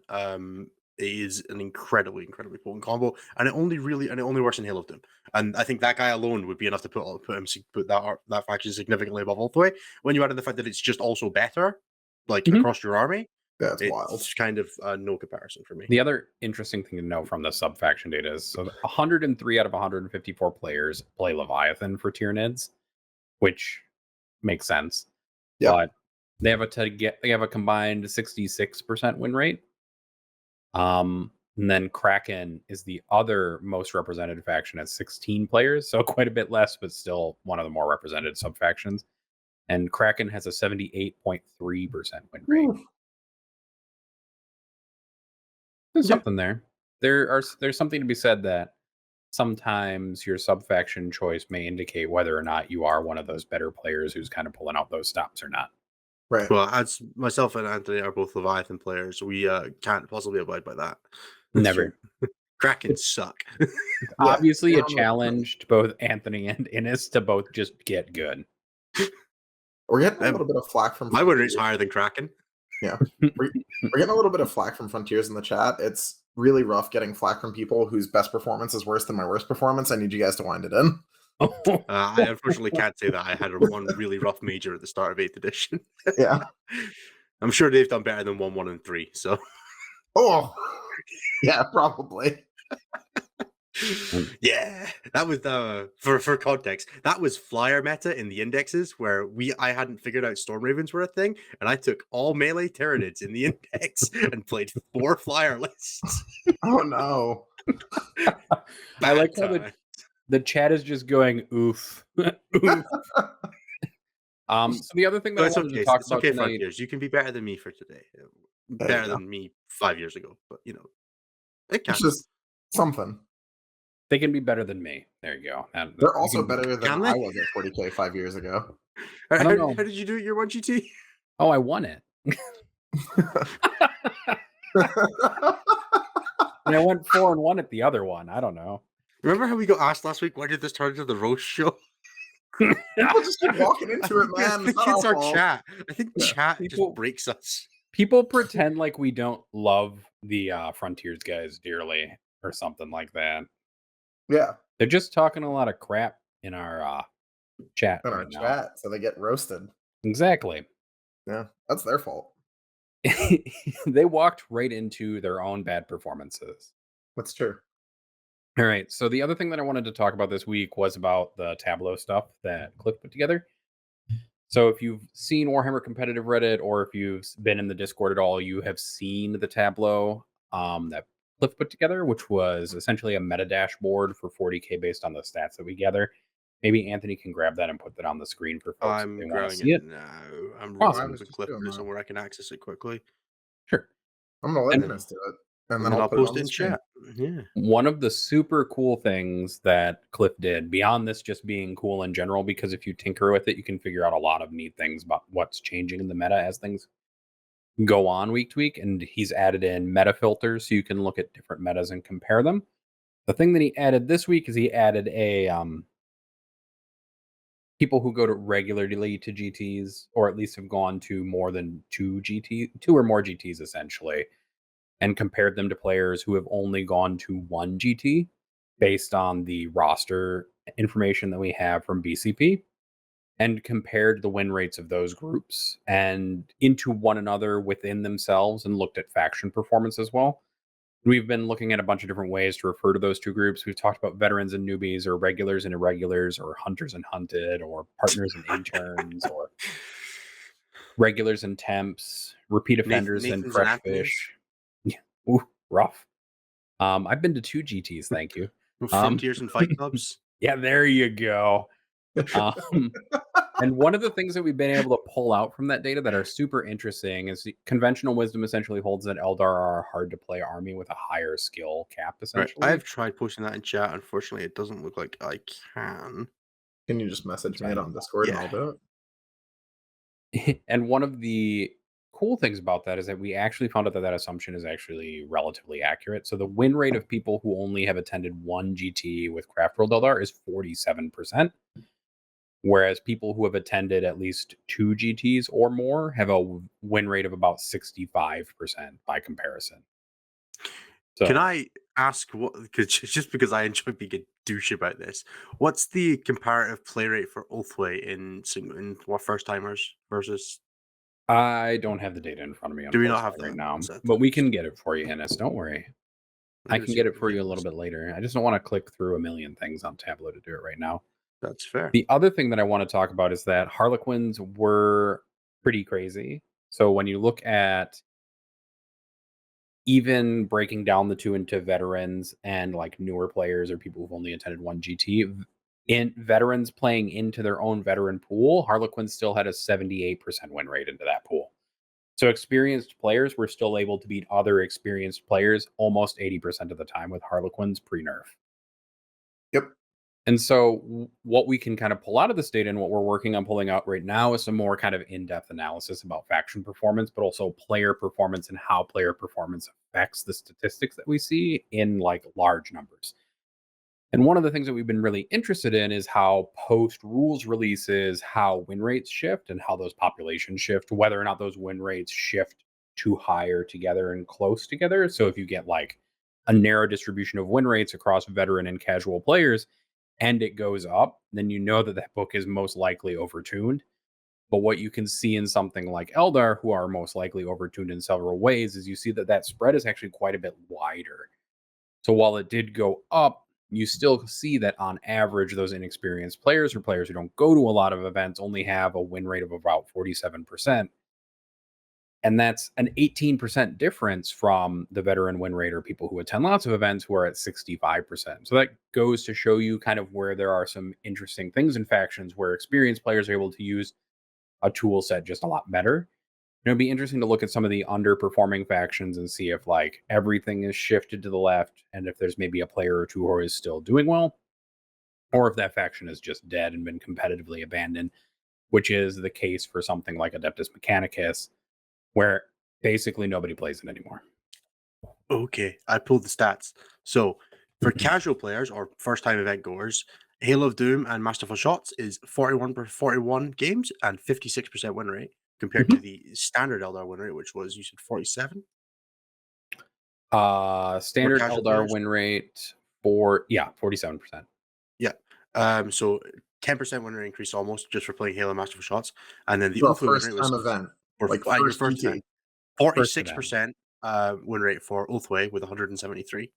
It is an incredibly potent combo, and it only works in Hail of Doom. And I think that guy alone would be enough to put that faction significantly above Wolfway. When you add in the fact that it's just also better, like across your army, that's it's wild. kind of no comparison for me. The other interesting thing to know from the sub-faction data is 103 out of 154 players play Leviathan for Tyranids, which makes sense. Yeah. But they have a combined 66% win rate. And then Kraken is the other most represented faction at 16 players, so quite a bit less, but still one of the more represented sub-factions. And Kraken has a 78.3% win rate. There's something there. There's something to be said that sometimes your sub-faction choice may indicate whether or not you are one of those better players who's kind of pulling out those stops or not. Right. Well, as myself and Anthony are both Leviathan players, we can't possibly abide by that. Never. Kraken suck. Obviously, a challenge to both Anthony and Innes to both just get good. We're getting a little bit of flack from my win rate's higher than Kraken. Yeah. We're getting a little bit of flack from Frontiers in the chat. It's really rough getting flack from people whose best performance is worse than my worst performance. I need you guys to wind it in. I unfortunately can't say that. I had one really rough major at the start of 8th edition. Yeah. I'm sure they've done better than 1, 1, and 3, so. Oh, yeah, probably. Yeah, that was for context. That was flyer meta in the indexes where I hadn't figured out Storm Ravens were a thing, and I took all melee Tyranids in the index and played 4 flyer lists. Oh no! I like how the chat is just going oof. Oof. So the other thing that I wanted to talk about tonight, Frontiers. You can be better than me for today. Better than me 5 years ago, but you know, it counts. It's just something. They can be better than me. There you go. They're also better than Can they? I was at 40K 5 years ago. I don't know. How did you do it your 1GT? Oh, I won it. And I went 4-1 at the other one. I don't know. Remember how we got asked last week, why did this turn into the roast show? People just keep walking into it, man. I think it's our chat. I think chat People- just breaks us. People pretend like we don't love the Frontiers guys dearly or something like that. Yeah, They're just talking a lot of crap in our chat. in our right now. chat, so they get roasted. Exactly. Yeah, that's their fault. They walked right into their own bad performances. That's true. All right. So the other thing that I wanted to talk about this week was about the Tableau stuff that Cliff put together. So if you've seen Warhammer Competitive Reddit or if you've been in the Discord at all, you have seen the Tableau that Cliff put together, which was essentially a meta dashboard for 40K based on the stats that we gather. Maybe Anthony can grab that and put that on the screen for folks if I'm they want to grabbing see it it. now. I'm Awesome. reading the clip doing that. somewhere I can access it quickly. Sure. I'm gonna let And- Dennis do it, And and then I'll put it post on it the in screen. chat. Yeah. One of the super cool things that Cliff did, beyond this just being cool in general, because if you tinker with it, you can figure out a lot of neat things about what's changing in the meta as things go on week to week. And he's added in meta filters so you can look at different metas and compare them. The thing that he added this week is he added a people who go to regularly to GTs, or at least have gone to more than two or more GTs essentially, and compared them to players who have only gone to one GT based on the roster information that we have from BCP, and compared the win rates of those groups and into one another within themselves and looked at faction performance as well. We've been looking at a bunch of different ways to refer to those two groups. We've talked about veterans and newbies, or regulars and irregulars, or hunters and hunted, or partners and interns, or regulars and temps, repeat offenders and Nathans fresh and Anthonys. fish. Ooh, rough. I've been to 2 GTs, thank you. Frontiers and Fight Clubs. Yeah, there you go. And one of the things that we've been able to pull out from that data that are super interesting is the conventional wisdom essentially holds that Eldar are a hard to play army with a higher skill cap, Right. essentially. I've tried posting that in chat. Unfortunately, it doesn't look like I can. Can you just message me Fine. on Discord and Yeah. I'll do it? And one of the cool things about that is that we actually found out that that assumption is actually relatively accurate. So the win rate of people who only have attended one GT with Craft World Eldar is 47%, whereas people who have attended at least 2 GTs or more have a win rate of about 65% by comparison. So, Can I ask what? Just because I enjoy being a douche about this, what's the comparative play rate for Oathway in what first timers versus? I don't have the data in front of me. Do we not have unfortunately, that? right now? Is that But we the- can get it for you, Ennis. Don't worry. I can get it for you a little bit later. I just don't want to click through a million things on Tableau to do it right now. That's fair. The other thing that I want to talk about is that Harlequins were pretty crazy. So when you look at even breaking down the two into veterans and like newer players or people who've only attended one GT, in veterans playing into their own veteran pool, Harlequins still had a 78% win rate into that pool. So experienced players were still able to beat other experienced players almost 80% of the time with Harlequins pre-nerf. Yep. And so what we can kind of pull out of this data and what we're working on pulling out right now is some more kind of in-depth analysis about faction performance, but also player performance and how player performance affects the statistics that we see in like large numbers. And one of the things that we've been really interested in is how post-rules releases, how win rates shift and how those populations shift, whether or not those win rates shift to higher together and close together. So if you get like a narrow distribution of win rates across veteran and casual players, and it goes up, then you know that that book is most likely overtuned. But what you can see in something like Eldar, who are most likely overtuned in several ways, is you see that that spread is actually quite a bit wider. So while it did go up, you still see that on average, those inexperienced players or players who don't go to a lot of events only have a win rate of about 47%. And that's an 18% difference from the veteran win rate or people who attend lots of events who are at 65%. So that goes to show you kind of where there are some interesting things in factions where experienced players are able to use a tool set just a lot better. It'd be interesting to look at some of the underperforming factions and see if like everything is shifted to the left, and if there's maybe a player or two who is still doing well, or if that faction is just dead and been competitively abandoned, which is the case for something like Adeptus Mechanicus, where basically nobody plays it anymore. Okay, I pulled the stats. So for Mhm. casual players or first-time event goers, Hail of Doom and Masterful Shots is 41 games and 56% win rate compared to the standard Eldar win rate, which was, you said, 47 Standard casual Eldar players? win rate for 47%. Yeah. So 10% win rate increase almost just for playing Hail and Masterful Shots, and then the For a Ultimate win first rate was time event, for like your first first GT. event, First event. 46% win rate for Ulthway with 173.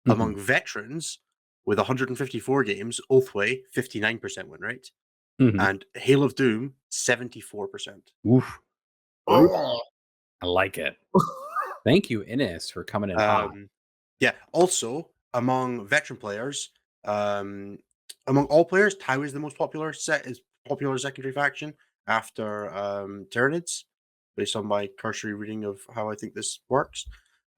Mhm. Among veterans with 154 games, Ulthway 59% win rate, Mhm. and Hail of Doom 74%. Oof. Oh. I like it. Thank you, Innis, for coming in hot. Yeah. Also, among veteran players, among all players, Tau is the most popular secondary faction after Tyranids, based on my cursory reading of how I think this works.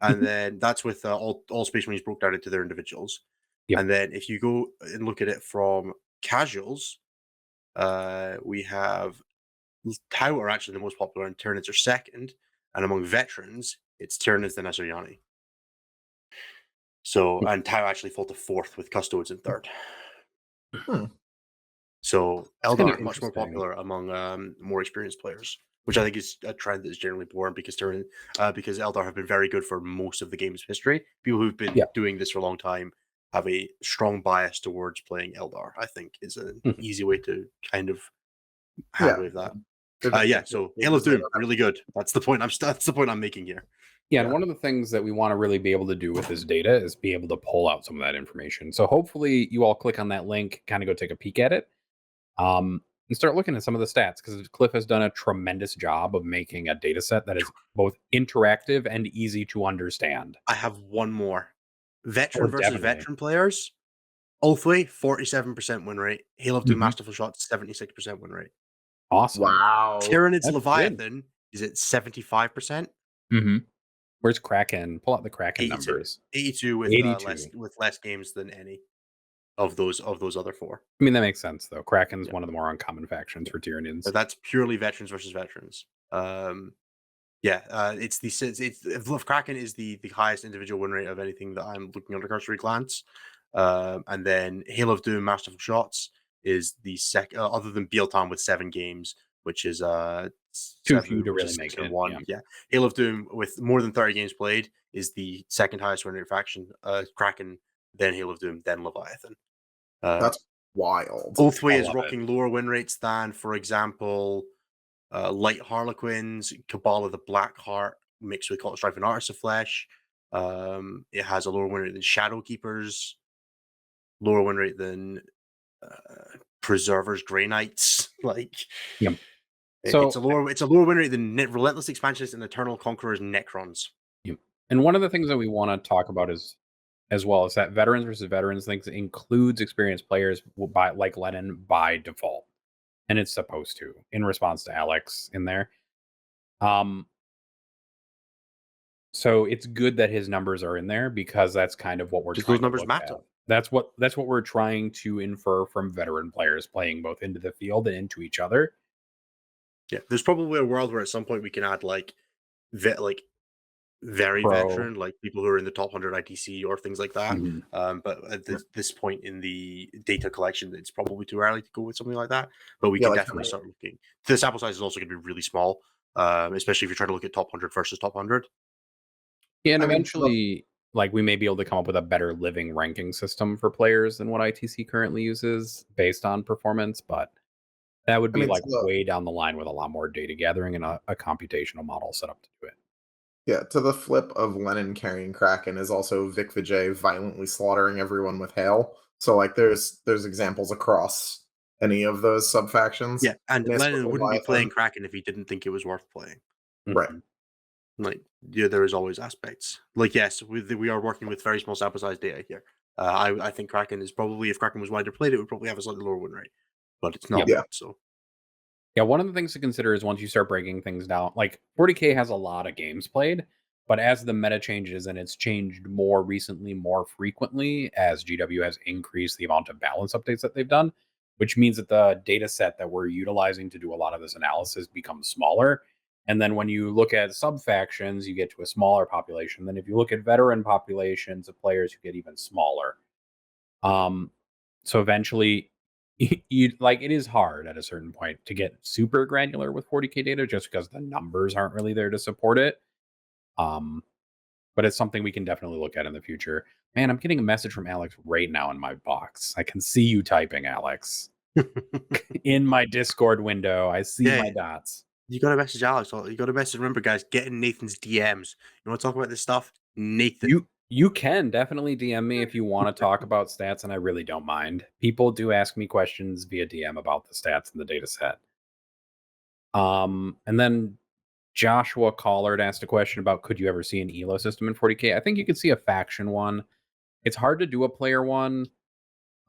And then that's with all Space Marines broke down into their individuals. Yep. And then if you go and look at it from casuals, we have Tau are actually the most popular, and Tyranids are second. And among veterans, it's Tyranids then Azoryani. So, and Tau actually fell to fourth with Custodes in third. Hmm. So That's kinda Eldar are much more interesting. popular among more experienced players, which I think is a trend that is generally born because Eldar have been very good for most of the game's history. People who've been Yeah. doing this for a long time have a strong bias towards playing Eldar. I think is an Mhm. easy way to kind of Yeah. handwave that. They're Yeah. just- So they Hail of deserve Doom, it. really good. That's the point. That's the point I'm making here. Yeah, and Yeah. one of the things that we want to really be able to do with this data is be able to pull out some of that information. So hopefully you all click on that link, kind of go take a peek at it, and start looking at some of the stats, because Cliff has done a tremendous job of making a data set that is both interactive and easy to understand. I have one more. Veteran Oh, versus definitely. veteran players. Ulthway, 47% win rate. Hail of Doom Mhm. Masterful Shots, 76% win rate. Awesome. Wow. Tyranids That's Leviathan is at 75%. Where's Kraken? Pull out the Kraken 82. numbers. 82 with 82. less games than any of those other four. I mean, that makes sense, though. Kraken's Yeah. one of the more uncommon factions for Tyranids. But that's purely veterans versus veterans. If Kraken is the highest individual win rate of anything that I'm looking under cursory glance. And then Hail of Doom Masterful Shots is the second, other than Bealtown with 7 games, which is Too few to which really is make 6 and it. 1. Yeah. Hail of Doom with more than 30 games played is the second highest win rate faction. Kraken, then Hail of Doom, then Leviathan. That's wild. Ulthway I is love rocking lower win rates than, for example, Light Harlequins, Cabal of the Black Heart mixed with Cult of Strife and Artists of Flesh. It has a lower win rate than Shadow Keepers, lower win rate than Preservers, Grey Knights. Like, Yep. it's So, a lower win rate than Relentless Expansionists and Eternal Conquerors, Necrons. and one of the things that we want to talk about is, as well, is that veterans versus veterans things includes experienced players by like Lennon by default, and it's supposed to in response to Alex in there. So it's good that his numbers are in there, because that's kind of what we're Because trying those to numbers look matter. at. That's what we're trying to infer from veteran players playing both into the field and into each other. Yeah, there's probably a world where at some point we can add like very Pro. veteran, like people who are in the top 100 ITC or things like that. Mhm. But at this point in the data collection, it's probably too early to go with something like that. But we Yeah, can like, definitely start looking. The sample size is also going to be really small, especially if you're trying to look at top 100 versus top 100. Yeah, and I mean, eventually, like, we may be able to come up with a better living ranking system for players than what ITC currently uses based on performance, but that would I be mean, like to way down the line with a lot more data gathering and a computational model set up to do it. to the flip of Lennon carrying Kraken is also Vic Vijay violently slaughtering everyone with hail. So like there's examples across any of those sub factions. Yeah, and Innis with Lennon wouldn't be Leviathan. playing Kraken if he didn't think it was worth playing. Right. Mhm. Like, yeah, there is always aspects. Like, yes, we are working with very small sample size data here. I think Kraken is probably, if Kraken was wider played, it would probably have a slightly lower win rate, but it's not. Yeah. So Yeah, one of the things to consider is once you start breaking things down, like 40K has a lot of games played, but as the meta changes and it's changed more recently, more frequently, as GW has increased the amount of balance updates that they've done, which means that the data set that we're utilizing to do a lot of this analysis becomes smaller. And then when you look at sub factions, you get to a smaller population. Then if you look at veteran populations of players, you get even smaller. So eventually, you like it is hard at a certain point to get super granular with 40K data just because the numbers aren't really there to support it. But it's something we can definitely look at in the future. Man, I'm getting a message from Alex right now in my box. I can see you typing, Alex, in my Discord window. I see Yeah. my dots. You got to message Alex. You got to message. Remember, guys, get in Nathan's DMs. You want to talk about this stuff? Nathan. You can definitely DM me if you want to talk about stats, and I really don't mind. People do ask me questions via DM about the stats and the data set. And then Joshua Collard asked a question about could you ever see an ELO system in 40K? I think you could see a faction one. It's hard to do a player one.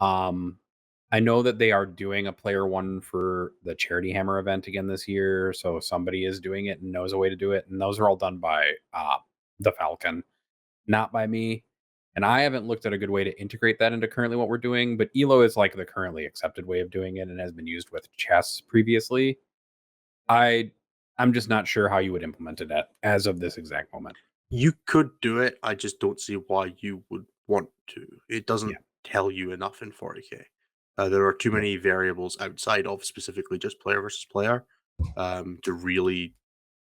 I know that they are doing a player one for the Charity Hammer event again this year, so somebody is doing it and knows a way to do it, and those are all done by the Falcon, not by me. And I haven't looked at a good way to integrate that into currently what we're doing, but ELO is like the currently accepted way of doing it and has been used with chess previously. I'm just not sure how you would implement it as of this exact moment. You could do it. I just don't see why you would want to. It doesn't tell you enough in 40K. There are too many variables outside of specifically just player versus player to really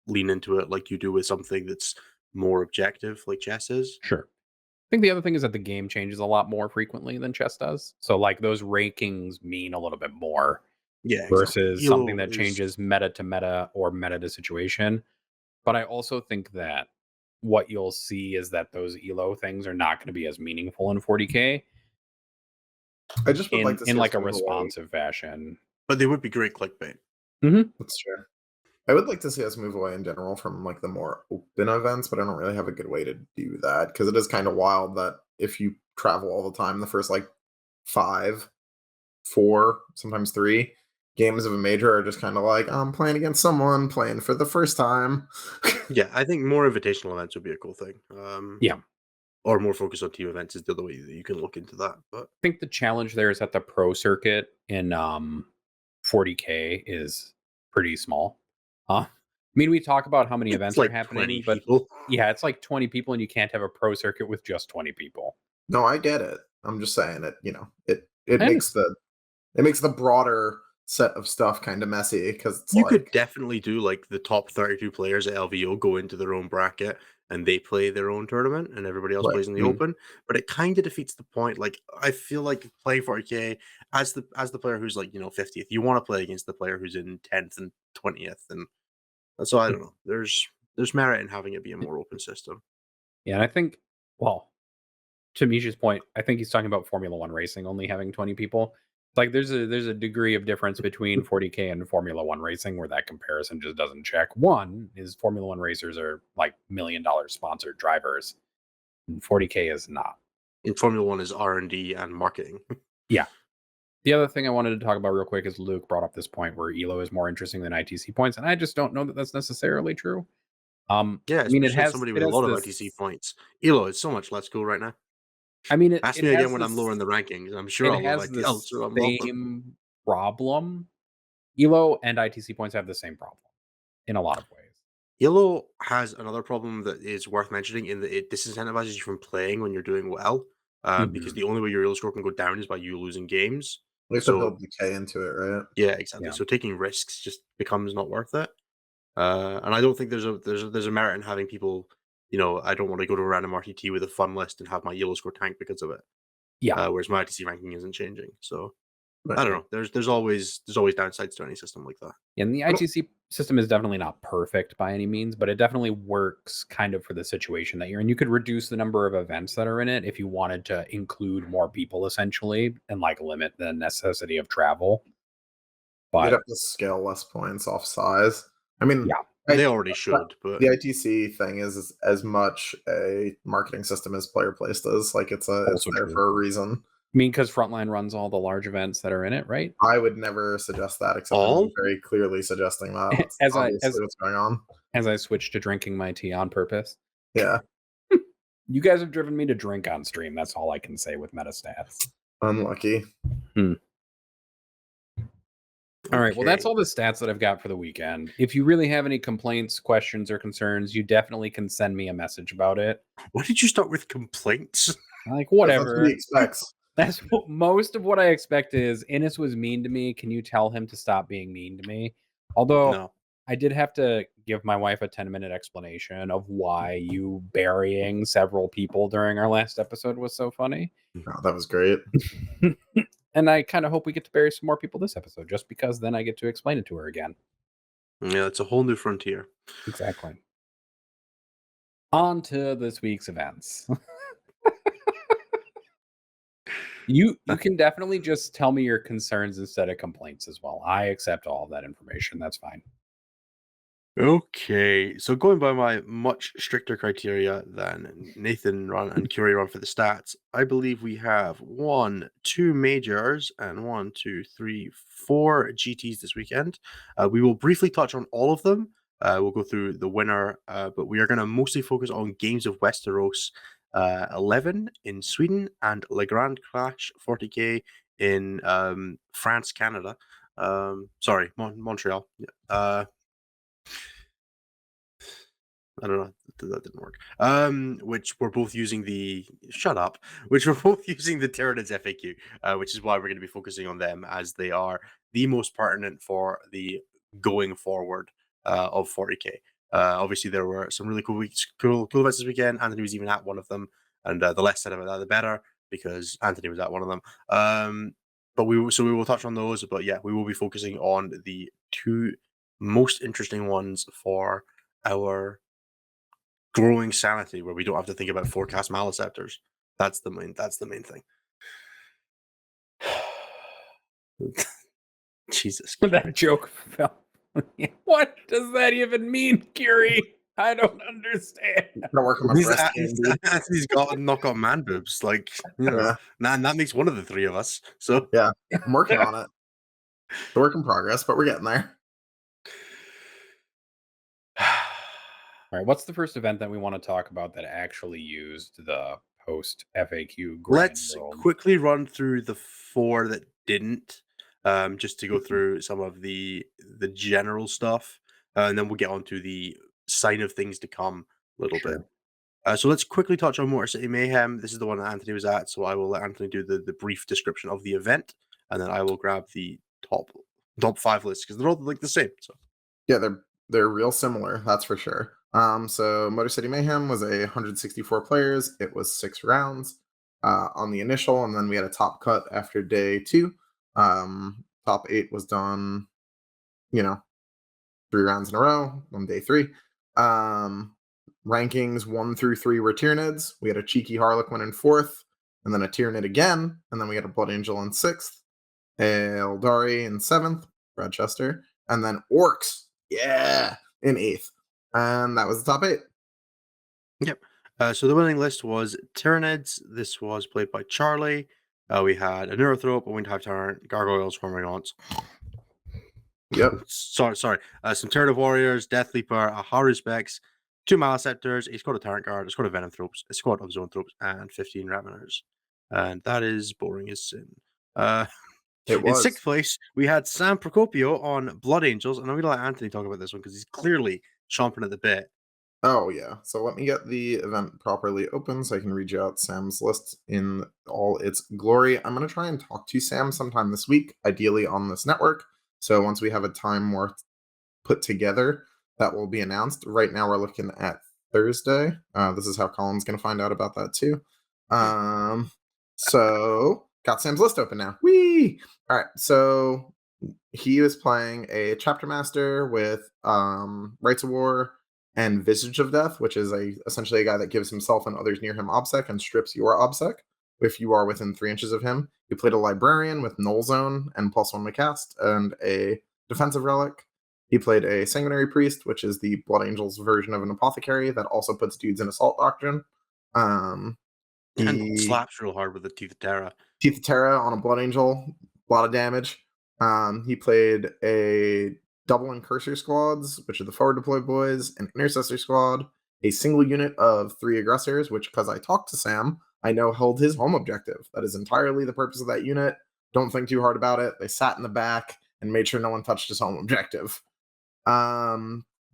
lean into it like you do with something that's more objective like chess is. Sure. I think the other thing is that the game changes a lot more frequently than chess does. So like those rankings mean a little bit more. Yeah, versus exactly. something that changes meta to meta or meta to situation. But I also think that what you'll see is that those ELO things are not going to be as meaningful in 40K. I just would like to see in like a move away. responsive fashion. But they would be great clickbait. That's true. I would like to see us move away in general from like the more open events, but I don't really have a good way to do that because it is kind of wild that if you travel all the time, the first like 5, 4, sometimes 3 games of a major are just kind of like I'm playing against someone playing for the first time. Yeah, I think more invitational events would be a cool thing. Yeah. Or more focus on team events is the other way that you can look into that. But I think the challenge there is that the pro circuit in 40K is pretty small. I mean, we talk about how many events like are happening, 20 but people. yeah, it's like 20 people, and you can't have a pro circuit with just 20 people. No, I get it. I'm just saying it. It makes the broader set of stuff kind of messy because you could definitely do like the top 32 players at LVO go into their own bracket and they play their own tournament and everybody else plays in the open, but it kind of defeats the point. Like I feel like playing 40K as the player who's like 50th, you want to play against the player who's in 10th and 20th, and so I don't know. There's merit in having it be a more open system. Yeah, and I think, well, to Misha's point, I think he's talking about Formula One racing only having 20 people. Like there's a degree of difference between 40K and Formula One racing where that comparison just doesn't check. One is Formula One racers are like $1 million sponsored drivers, and 40K is not. In Formula One is R&D and marketing. Yeah. The other thing I wanted to talk about real quick is Luke brought up this point where ELO is more interesting than ITC points, and I just don't know that that's necessarily true. Yeah, I mean, it has somebody with a lot of ITC points. ELO is so much less cool right now. I mean, ask me again when I'm lower in the rankings. I'm sure it has the same problem. ELO and ITC points have the same problem in a lot of ways. ELO has another problem that is worth mentioning in that it disincentivizes you from playing when you're doing well, because the only way your ELO score can go down is by you losing games. We have to build decay into it, right? Yeah, exactly. Yeah. So taking risks just becomes not worth it. And I don't think there's a merit in having people. I don't want to go to a random RTT with a fun list and have my ELO score tank because of it. Yeah. Whereas my ITC ranking isn't changing. So I don't know. There's always downsides to any system like that. And the ITC system is definitely not perfect by any means, but it definitely works kind of for the situation that you're in. You could reduce the number of events that are in it if you wanted to include more people essentially and like limit the necessity of travel. But you'd have to scale less points off size. I mean, yeah. They already should, but the ITC thing is as much a marketing system as player place does. Like it's there for a reason. mean, because Frontline runs all the large events that are in it, right? I would never suggest that, except I'm very clearly suggesting that. That's obviously what's going on. As I switch to drinking my tea on purpose. Yeah. You guys have driven me to drink on stream. That's all I can say with meta stats. Unlucky. All right. Well, that's all the stats that I've got for the weekend. If you really have any complaints, questions, or concerns, you definitely can send me a message about it. Why did you start with complaints? Like, whatever. That's what he expects. That's what, most of what I expect is Innis was mean to me. Can you tell him to stop being mean to me? Although No. I did have to give my wife a 10-minute explanation of why you burying several people during our last episode was so funny. Oh, that was great. And I kind of hope we get to bury some more people this episode, just because then I get to explain it to her again. Yeah, it's a whole new frontier. Exactly. On to this week's events. You can definitely just tell me your concerns instead of complaints as well. I accept all of that information. That's fine. Okay, so going by my much stricter criteria than Nathan run and Curie run for the stats, I believe we have 1, 2 majors and 1, 2, 3, 4 GTs this weekend. We will briefly touch on all of them. We'll go through the winner, but we are going to mostly focus on Games of Westeros 11 in Sweden and Legrand Clash 40k in France, Canada. Montreal. I don't know. That didn't work. Which we're both using the Tyranids FAQ, which is why we're going to be focusing on them, as they are the most pertinent for the going forward of 40k. Obviously, there were some really cool events this weekend. Anthony was even at one of them, and the less said about that, the better, because Anthony was at one of them. But we will touch on those. But yeah, we will be focusing on the 2 most interesting ones for our growing sanity, where we don't have to think about forecast maliceptors. That's the main thing. Jesus. That joke fell. What does that even mean, Curie? I don't understand. He's got man boobs, like, you know, and that makes one of the 3 of us. So yeah, I'm working on it. It's a work in progress, but we're getting there. All right, what's the first event that we want to talk about that actually used the post FAQ? Let's quickly run through the 4 that didn't, just to go through some of the general stuff, and then we'll get on to the sign of things to come a little bit. So let's quickly touch on Motor City Mayhem. This is the one that Anthony was at, so I will let Anthony do the brief description of the event, and then I will grab the top 5 lists, because they're all like the same. So yeah, they're real similar, that's for sure. So Motor City Mayhem was 164 players. It was 6 rounds on the initial, and then we had a top cut after day 2. Top 8 was done, 3 rounds in a row on day 3. Rankings 1 through 3 were Tyranids. We had a cheeky Harlequin in 4th, and then a Tyranid again, and then we had a Blood Angel in 6th, Eldari in 7th, Rochester, and then Orcs, in 8th. And that was the top 8. Yep. So the winning list was Tyranids. This was played by Charlie. We had a Neurothrope, a Winged Tyrant, Gargoyles, Cormorants. Yep. Sorry. Some Tyrant Warriors, Death Leaper, a Haruspecs, 2 Maliceptors, a squad of Tyrant Guard, a squad of Venomthropes, a squad of Zoanthropes, and 15 Raveners. And that is boring as sin. In 6th place, we had Sam Procopio on Blood Angels, and I'm going to let Anthony talk about this one because he's clearly chomping at the bit. Oh, yeah. So let me get the event properly open so I can read you out Sam's list in all its glory. I'm going to try and talk to Sam sometime this week, ideally on this network. So once we have a time more put together, that will be announced. Right now, we're looking at Thursday. This is how Colin's going to find out about that, too. So got Sam's list open now. Whee! All right. So he was playing a Chapter Master with Rights of War and Visage of Death, which is essentially a guy that gives himself and others near him OBSEC and strips your OBSEC if you are within 3 inches of him. He played a Librarian with Null Zone and +1 to cast and a Defensive Relic. He played a Sanguinary Priest, which is the Blood Angels version of an Apothecary that also puts dudes in Assault Doctrine. And slaps real hard with the Teeth of Terra. Teeth of Terra on a Blood Angel, a lot of damage. He played a double Incursor squads, which are the forward deployed boys, an Intercessor squad, a single unit of 3 aggressors, which, because I talked to Sam, I know held his home objective. That is entirely the purpose of that unit. Don't think too hard about it. They sat in the back and made sure no one touched his home objective.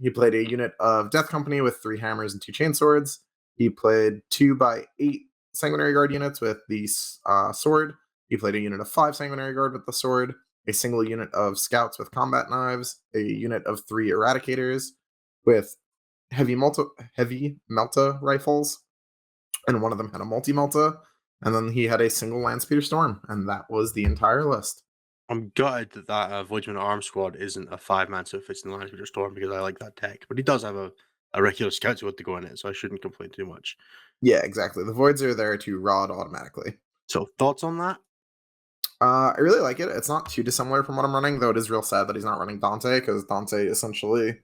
He played a unit of Death Company with 3 hammers and 2 chainswords. He played 2x8 Sanguinary Guard units with the sword. He played a unit of 5 Sanguinary Guard with the sword, a single unit of scouts with combat knives, a unit of 3 Eradicators with heavy melta rifles, and one of them had a multi-melta, and then he had a single Landspeeder Storm, and that was the entire list. I'm gutted that Voidsman Arm Squad isn't a 5-man so it fits in the Landspeeder Storm because I like that tech, but he does have a regular scout squad to go in it, so I shouldn't complain too much. Yeah, exactly. The Voids are there to rod automatically. So, thoughts on that? I really like it. It's not too dissimilar from what I'm running, though it is real sad that he's not running Dante, because Dante essentially...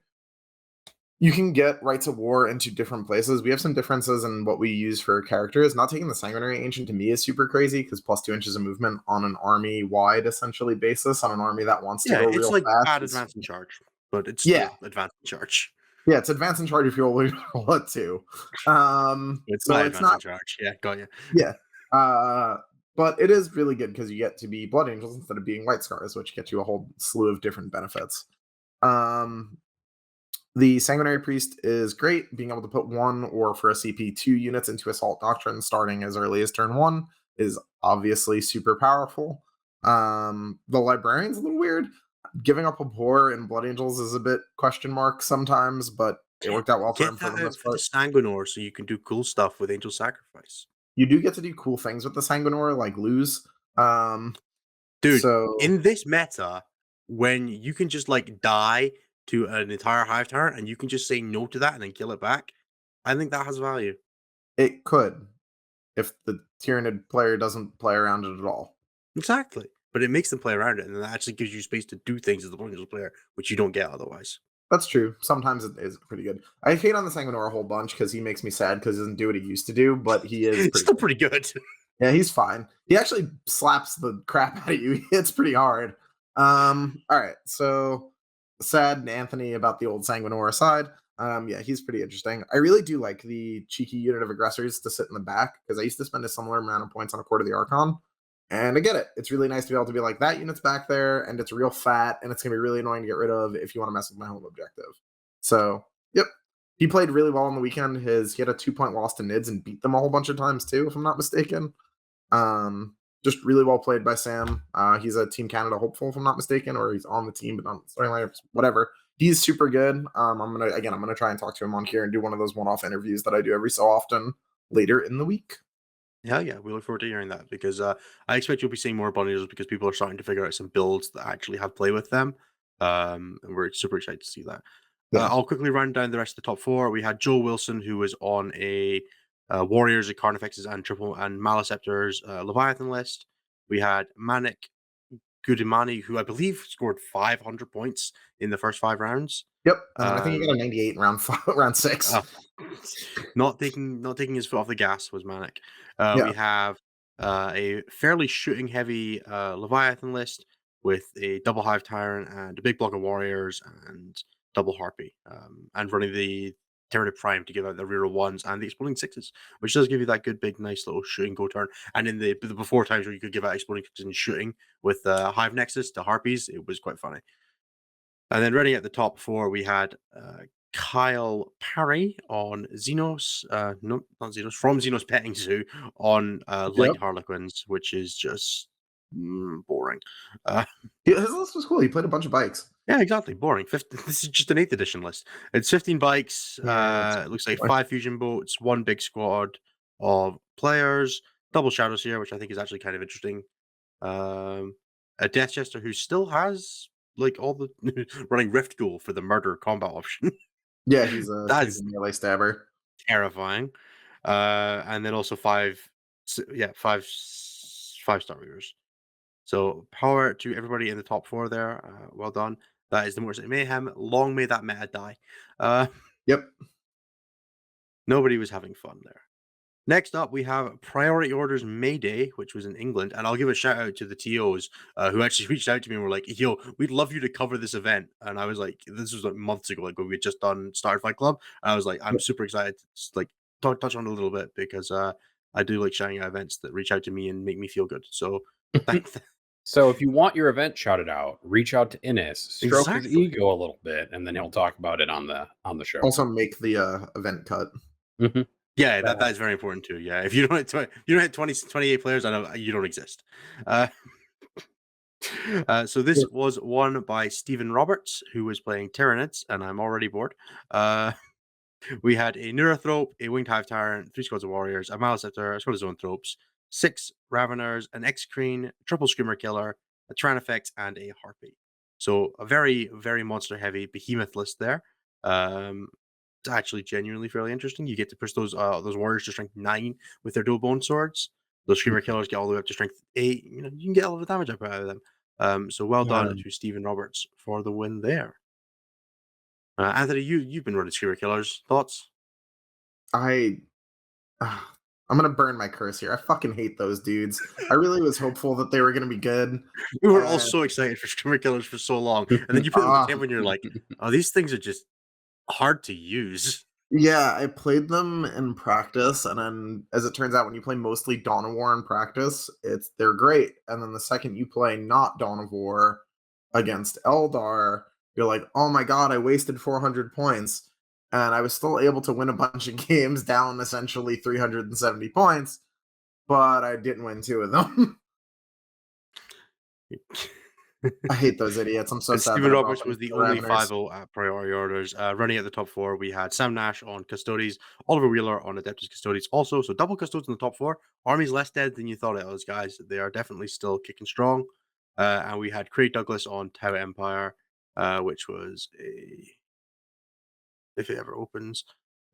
You can get Rites of War into different places. We have some differences in what we use for characters. Not taking the Sanguinary Ancient to me is super crazy, because plus 2 inches of movement on an army-wide, essentially, basis, on an army that wants to go real fast. Yeah, it's like bad advance in charge, but it's still advance in charge. Yeah, it's advance in charge if you want to. It's not advance in charge. Yeah, got you. Yeah. But it is really good because you get to be Blood Angels instead of being White Scars, which get you a whole slew of different benefits. The Sanguinary Priest is great. Being able to put 1 or for a CP 2 units into Assault Doctrine starting as early as turn 1 is obviously super powerful. The Librarian's a little weird. Giving up a Abhor in Blood Angels is a bit question mark sometimes, but it worked out well for him for the most part. The Sanguinor, so you can do cool stuff with Angel Sacrifice. You do get to do cool things with the Sanguinor, like lose. Dude, in this meta, when you can just like die to an entire Hive turn and you can just say no to that and then kill it back, I think that has value. It could, if the Tyranid player doesn't play around it at all. Exactly. But it makes them play around it, and that actually gives you space to do things as the Blood Angels player, which you don't get otherwise. That's true. Sometimes it is pretty good. I hate on the Sanguinor a whole bunch because he makes me sad because he doesn't do what he used to do, but he is still pretty good. Yeah, he's fine. He actually slaps the crap out of you. He hits pretty hard. All right, so sad Anthony about the old Sanguinor aside. Yeah, he's pretty interesting. I really do like the cheeky unit of aggressors to sit in the back because I used to spend a similar amount of points on a Court of the Archon. And I get it. It's really nice to be able to be like, that unit's back there, and it's real fat, and it's going to be really annoying to get rid of if you want to mess with my home objective. So, yep. He played really well on the weekend. He had a 2-point loss to Nids and beat them a whole bunch of times, too, if I'm not mistaken. Just really well played by Sam. He's a Team Canada hopeful, if I'm not mistaken, or he's on the team, but not starting lineups, whatever. He's super good. I'm gonna try and talk to him on here and do one of those one-off interviews that I do every so often later in the week. Hell yeah, we look forward to hearing that because I expect you'll be seeing more Blood Angels because people are starting to figure out some builds that actually have play with them. And we're super excited to see that. Yeah. I'll quickly run down the rest of the top 4. We had Joe Wilson, who was on a Warriors, a Carnifexes, and Maleceptors Leviathan list. We had Manic Gudimani, who I believe scored 500 points in the first 5 rounds. Yep, I think he got a 98 in round 6. Not taking his foot off the gas was Manic. We have a fairly shooting heavy Leviathan list with a double Hive Tyrant and a big block of Warriors and double Harpy, and running the Tyranid Prime to give out the reroll 1s and the Exploding 6s, which does give you that good big nice little shooting go turn. And in the before times where you could give out Exploding 6s and shooting with Hive Nexus to Harpies, it was quite funny. And then running at the top 4, we had Kyle Parry on Xenos, no, not Xenos, from Xenos Petting Zoo on Light Harlequins, which is just boring. His list was cool. He played a bunch of bikes. Yeah, exactly. Boring. This is just an 8th edition list. It's 15 bikes. It looks like 5 fusion boats, 1 big squad of players, double shadows here, which I think is actually kind of interesting. A Death Chester who still has like all the running Rift Duel for the murder combat option. Yeah, he's a melee stabber. Terrifying. And then also 5 Star Reavers. So power to everybody in the top 4 there. Well done. That is the Motorcity Mayhem. Long may that meta die. Yep. Nobody was having fun there. Next up, we have Priority Orders Mayday, which was in England, and I'll give a shout out to the TOs who actually reached out to me and were like, "Yo, we'd love you to cover this event." And I was like, "This was like months ago, like when we had just done Starter Fight Club." And I was like, "I'm super excited to just, like touch on it a little bit because I do like shouting out events that reach out to me and make me feel good." So, So if you want your event shouted out, reach out to Innes, stroke his Exactly. ego a little bit, and then he'll talk about it on the show. Also, make the event cut. Mhm. Yeah, that is very important too. Yeah, if you don't hit 28 players, I know you don't exist. So this was won by Stephen Roberts, who was playing Tyranids, and I'm already bored. We had a Neurothrope, a Winged Hive Tyrant, 3 squads of warriors, a Maliceptor, a squad of Zoanthropes, 6 Raveners, an X-Creen, triple Screamer Killer, a Tyrannifex, and a Harpy. So a very, very monster-heavy behemoth list there. It's actually genuinely fairly interesting. You get to push those warriors to strength 9 with their dual bone swords. Those Screamer Killers get all the way up to strength 8. You know, you can get a lot of damage up out of them. So well done to Stephen Roberts for the win there. Anthony, you've been running Screamer Killers. Thoughts? I'm gonna burn my curse here. I fucking hate those dudes. I really was hopeful that they were gonna be good. We were all so excited for Screamer Killers for so long, and then you put them on the table and you're like, "Oh, these things are just hard to use." Yeah, I played them in practice, and then as it turns out, when you play mostly Dawn of War in practice, they're great. And then the second you play not Dawn of War against Eldar, you're like, oh my god, I wasted 400 points. And I was still able to win a bunch of games down essentially 370 points, but I didn't win 2 of them. I hate those idiots. I'm so And sad. Stephen that I Roberts brought was them the to only Raveners. 5-0 at priority orders. Running at the top 4, we had Sam Nash on Custodes, Oliver Wheeler on Adeptus Custodes also. So double Custodes in the top 4. Army's less dead than you thought it was, guys. They are definitely still kicking strong. And we had Craig Douglas on Tau Empire, which was if it ever opens,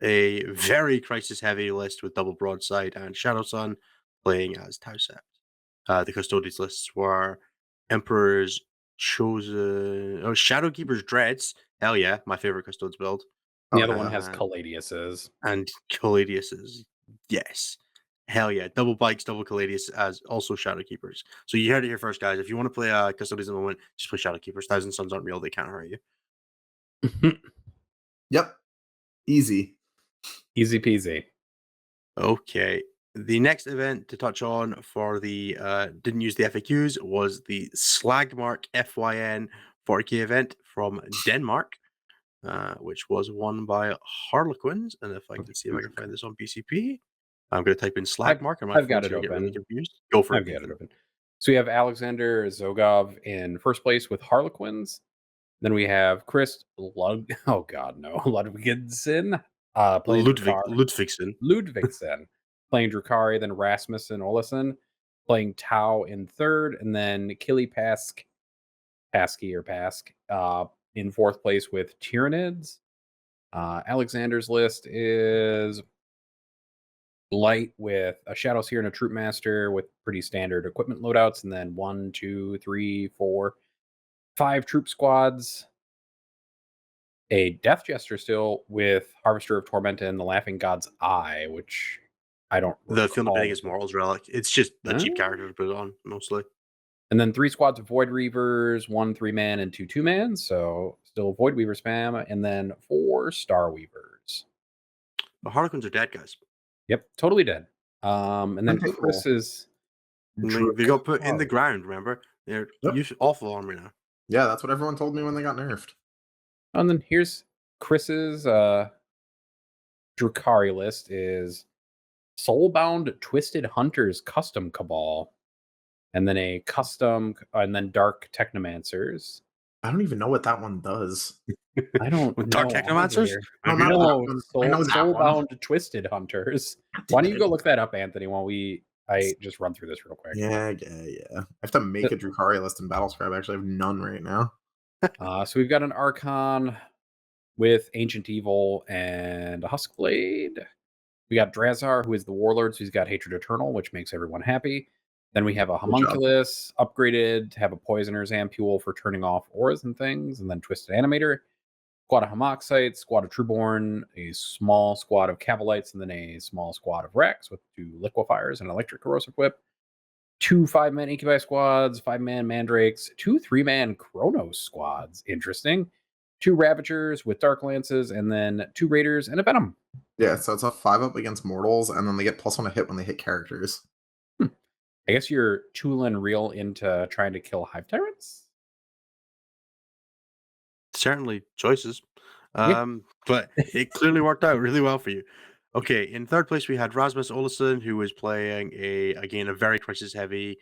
a very crisis-heavy list with double Broadside and Shadow Sun playing as Tau Sept. The Custodes lists were Emperor's Chosen, Shadowkeeper's Dreads. Hell yeah, my favorite Custodes build. The other one has Caladius's. And Caladius's. Yes. Hell yeah. Double Bikes, double Caladius as also Shadowkeepers. So you heard it here first, guys. If you want to play Custodes in the moment, just play Shadowkeepers. Thousand Suns aren't real. They can't hurt you. Yep. Easy. Easy peasy. Okay. The next event to touch on for the didn't use the FAQs was the Slagmark FYN 40k event from Denmark, which was won by Harlequins. And if I can see if I can find this on BCP, I'm going to type in Slagmark. I've got it open. Get really confused. Go for it. I've got it open. So we have Alexander Zogov in first place with Harlequins. Then we have Chris Ludwigsen. Ludvigsen playing Drukari, then Rasmussen Olesen playing Tau in third, and then Kili Pask in fourth place with Tyranids. Alexander's list is light with a Shadow Seer and a Troop Master with pretty standard equipment loadouts, and then 1, 2, 3, 4, 5 troop squads. A Death Jester still with Harvester of Torment and the Laughing God's Eye, which I don't. The Field of Bidding is Moral's Relic. It's just a cheap character to put it on, mostly. And then 3 squads of Void Reavers, 1 3-man and 2 2-man. So still Void Weaver spam, and then 4 Star Weavers. The Harlequins are dead, guys. Yep, totally dead. And then Chris is. They got put in the ground. Remember, they're awful armor now. Yeah, that's what everyone told me when they got nerfed. And then here's Chris's Drukari list is Soulbound Twisted Hunters Custom Cabal, and then a custom, and then Dark Technomancers. I don't even know what that one does. I don't know. Dark Technomancers? No, Soulbound Twisted Hunters. Why don't you go look that up, Anthony, while I just run through this real quick. Yeah. I have to make a Drukari list in Battlescribe. I actually have none right now. So we've got an Archon with Ancient Evil and a Huskblade. We got Drazar, who is the Warlord, so he's got Hatred Eternal, which makes everyone happy. Then we have a Homunculus upgraded to have a Poisoner's Ampule for turning off auras and things, and then Twisted Animator. squad of Homoxites, squad of Trueborn, a small squad of Cavalites, and then a small squad of Rex with 2 Liquefiers and Electric Corrosive Whip. 2 5-man Incubi squads, 5-man Mandrakes, 2 3-man Chronos squads. Interesting. 2 Ravagers with Dark Lances, and then 2 Raiders and a Venom. Yeah, so it's a 5-up against mortals, and then they get +1 to hit when they hit characters. I guess you're tooling real into trying to kill Hive Tyrants? Certainly choices. Yeah. But it clearly worked out really well for you. Okay, in third place we had Rasmus Olesen, who was playing a very crisis heavy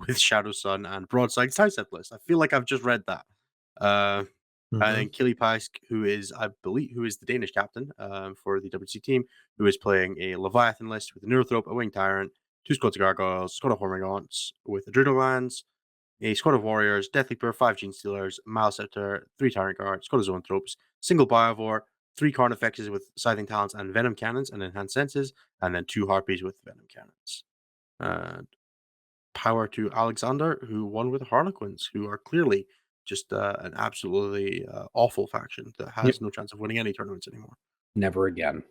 with Shadow Sun and Broadside sidestep list. I feel like I've just read that. And then Kili Paisk, who is the Danish captain for the WC team, who is playing a Leviathan list with a Neurothrope, a Winged Tyrant, 2 squads of Gargoyles, squad of Hormagaunts with Adrenal Glands, a squad of Warriors, Death Leaper, 5 Gene Stealers, Maleceptor, 3 Tyrant Guards, squad of Zoanthropes, single Biovore, 3 Carnifexes with Scything Talents and Venom Cannons and Enhanced Senses, and then 2 Harpies with Venom Cannons. And power to Alexander, who won with Harlequins, who are clearly just an absolutely awful faction that has no chance of winning any tournaments anymore. Never again.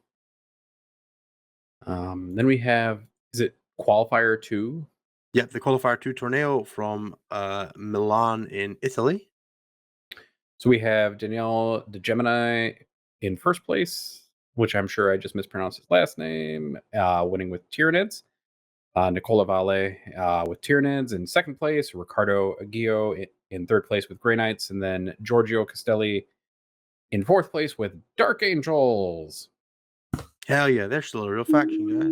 Then we have, is it Qualifier 2? Yep, the Qualifier 2 Torneo from Milan in Italy. So we have Danielle de Gemini in first place, which I'm sure I just mispronounced his last name, winning with Tyranids. Nicola Valle with Tyranids in second place. Ricardo Aguio in third place with Grey Knights. And then Giorgio Castelli in fourth place with Dark Angels. Hell yeah, they're still a real faction, guys.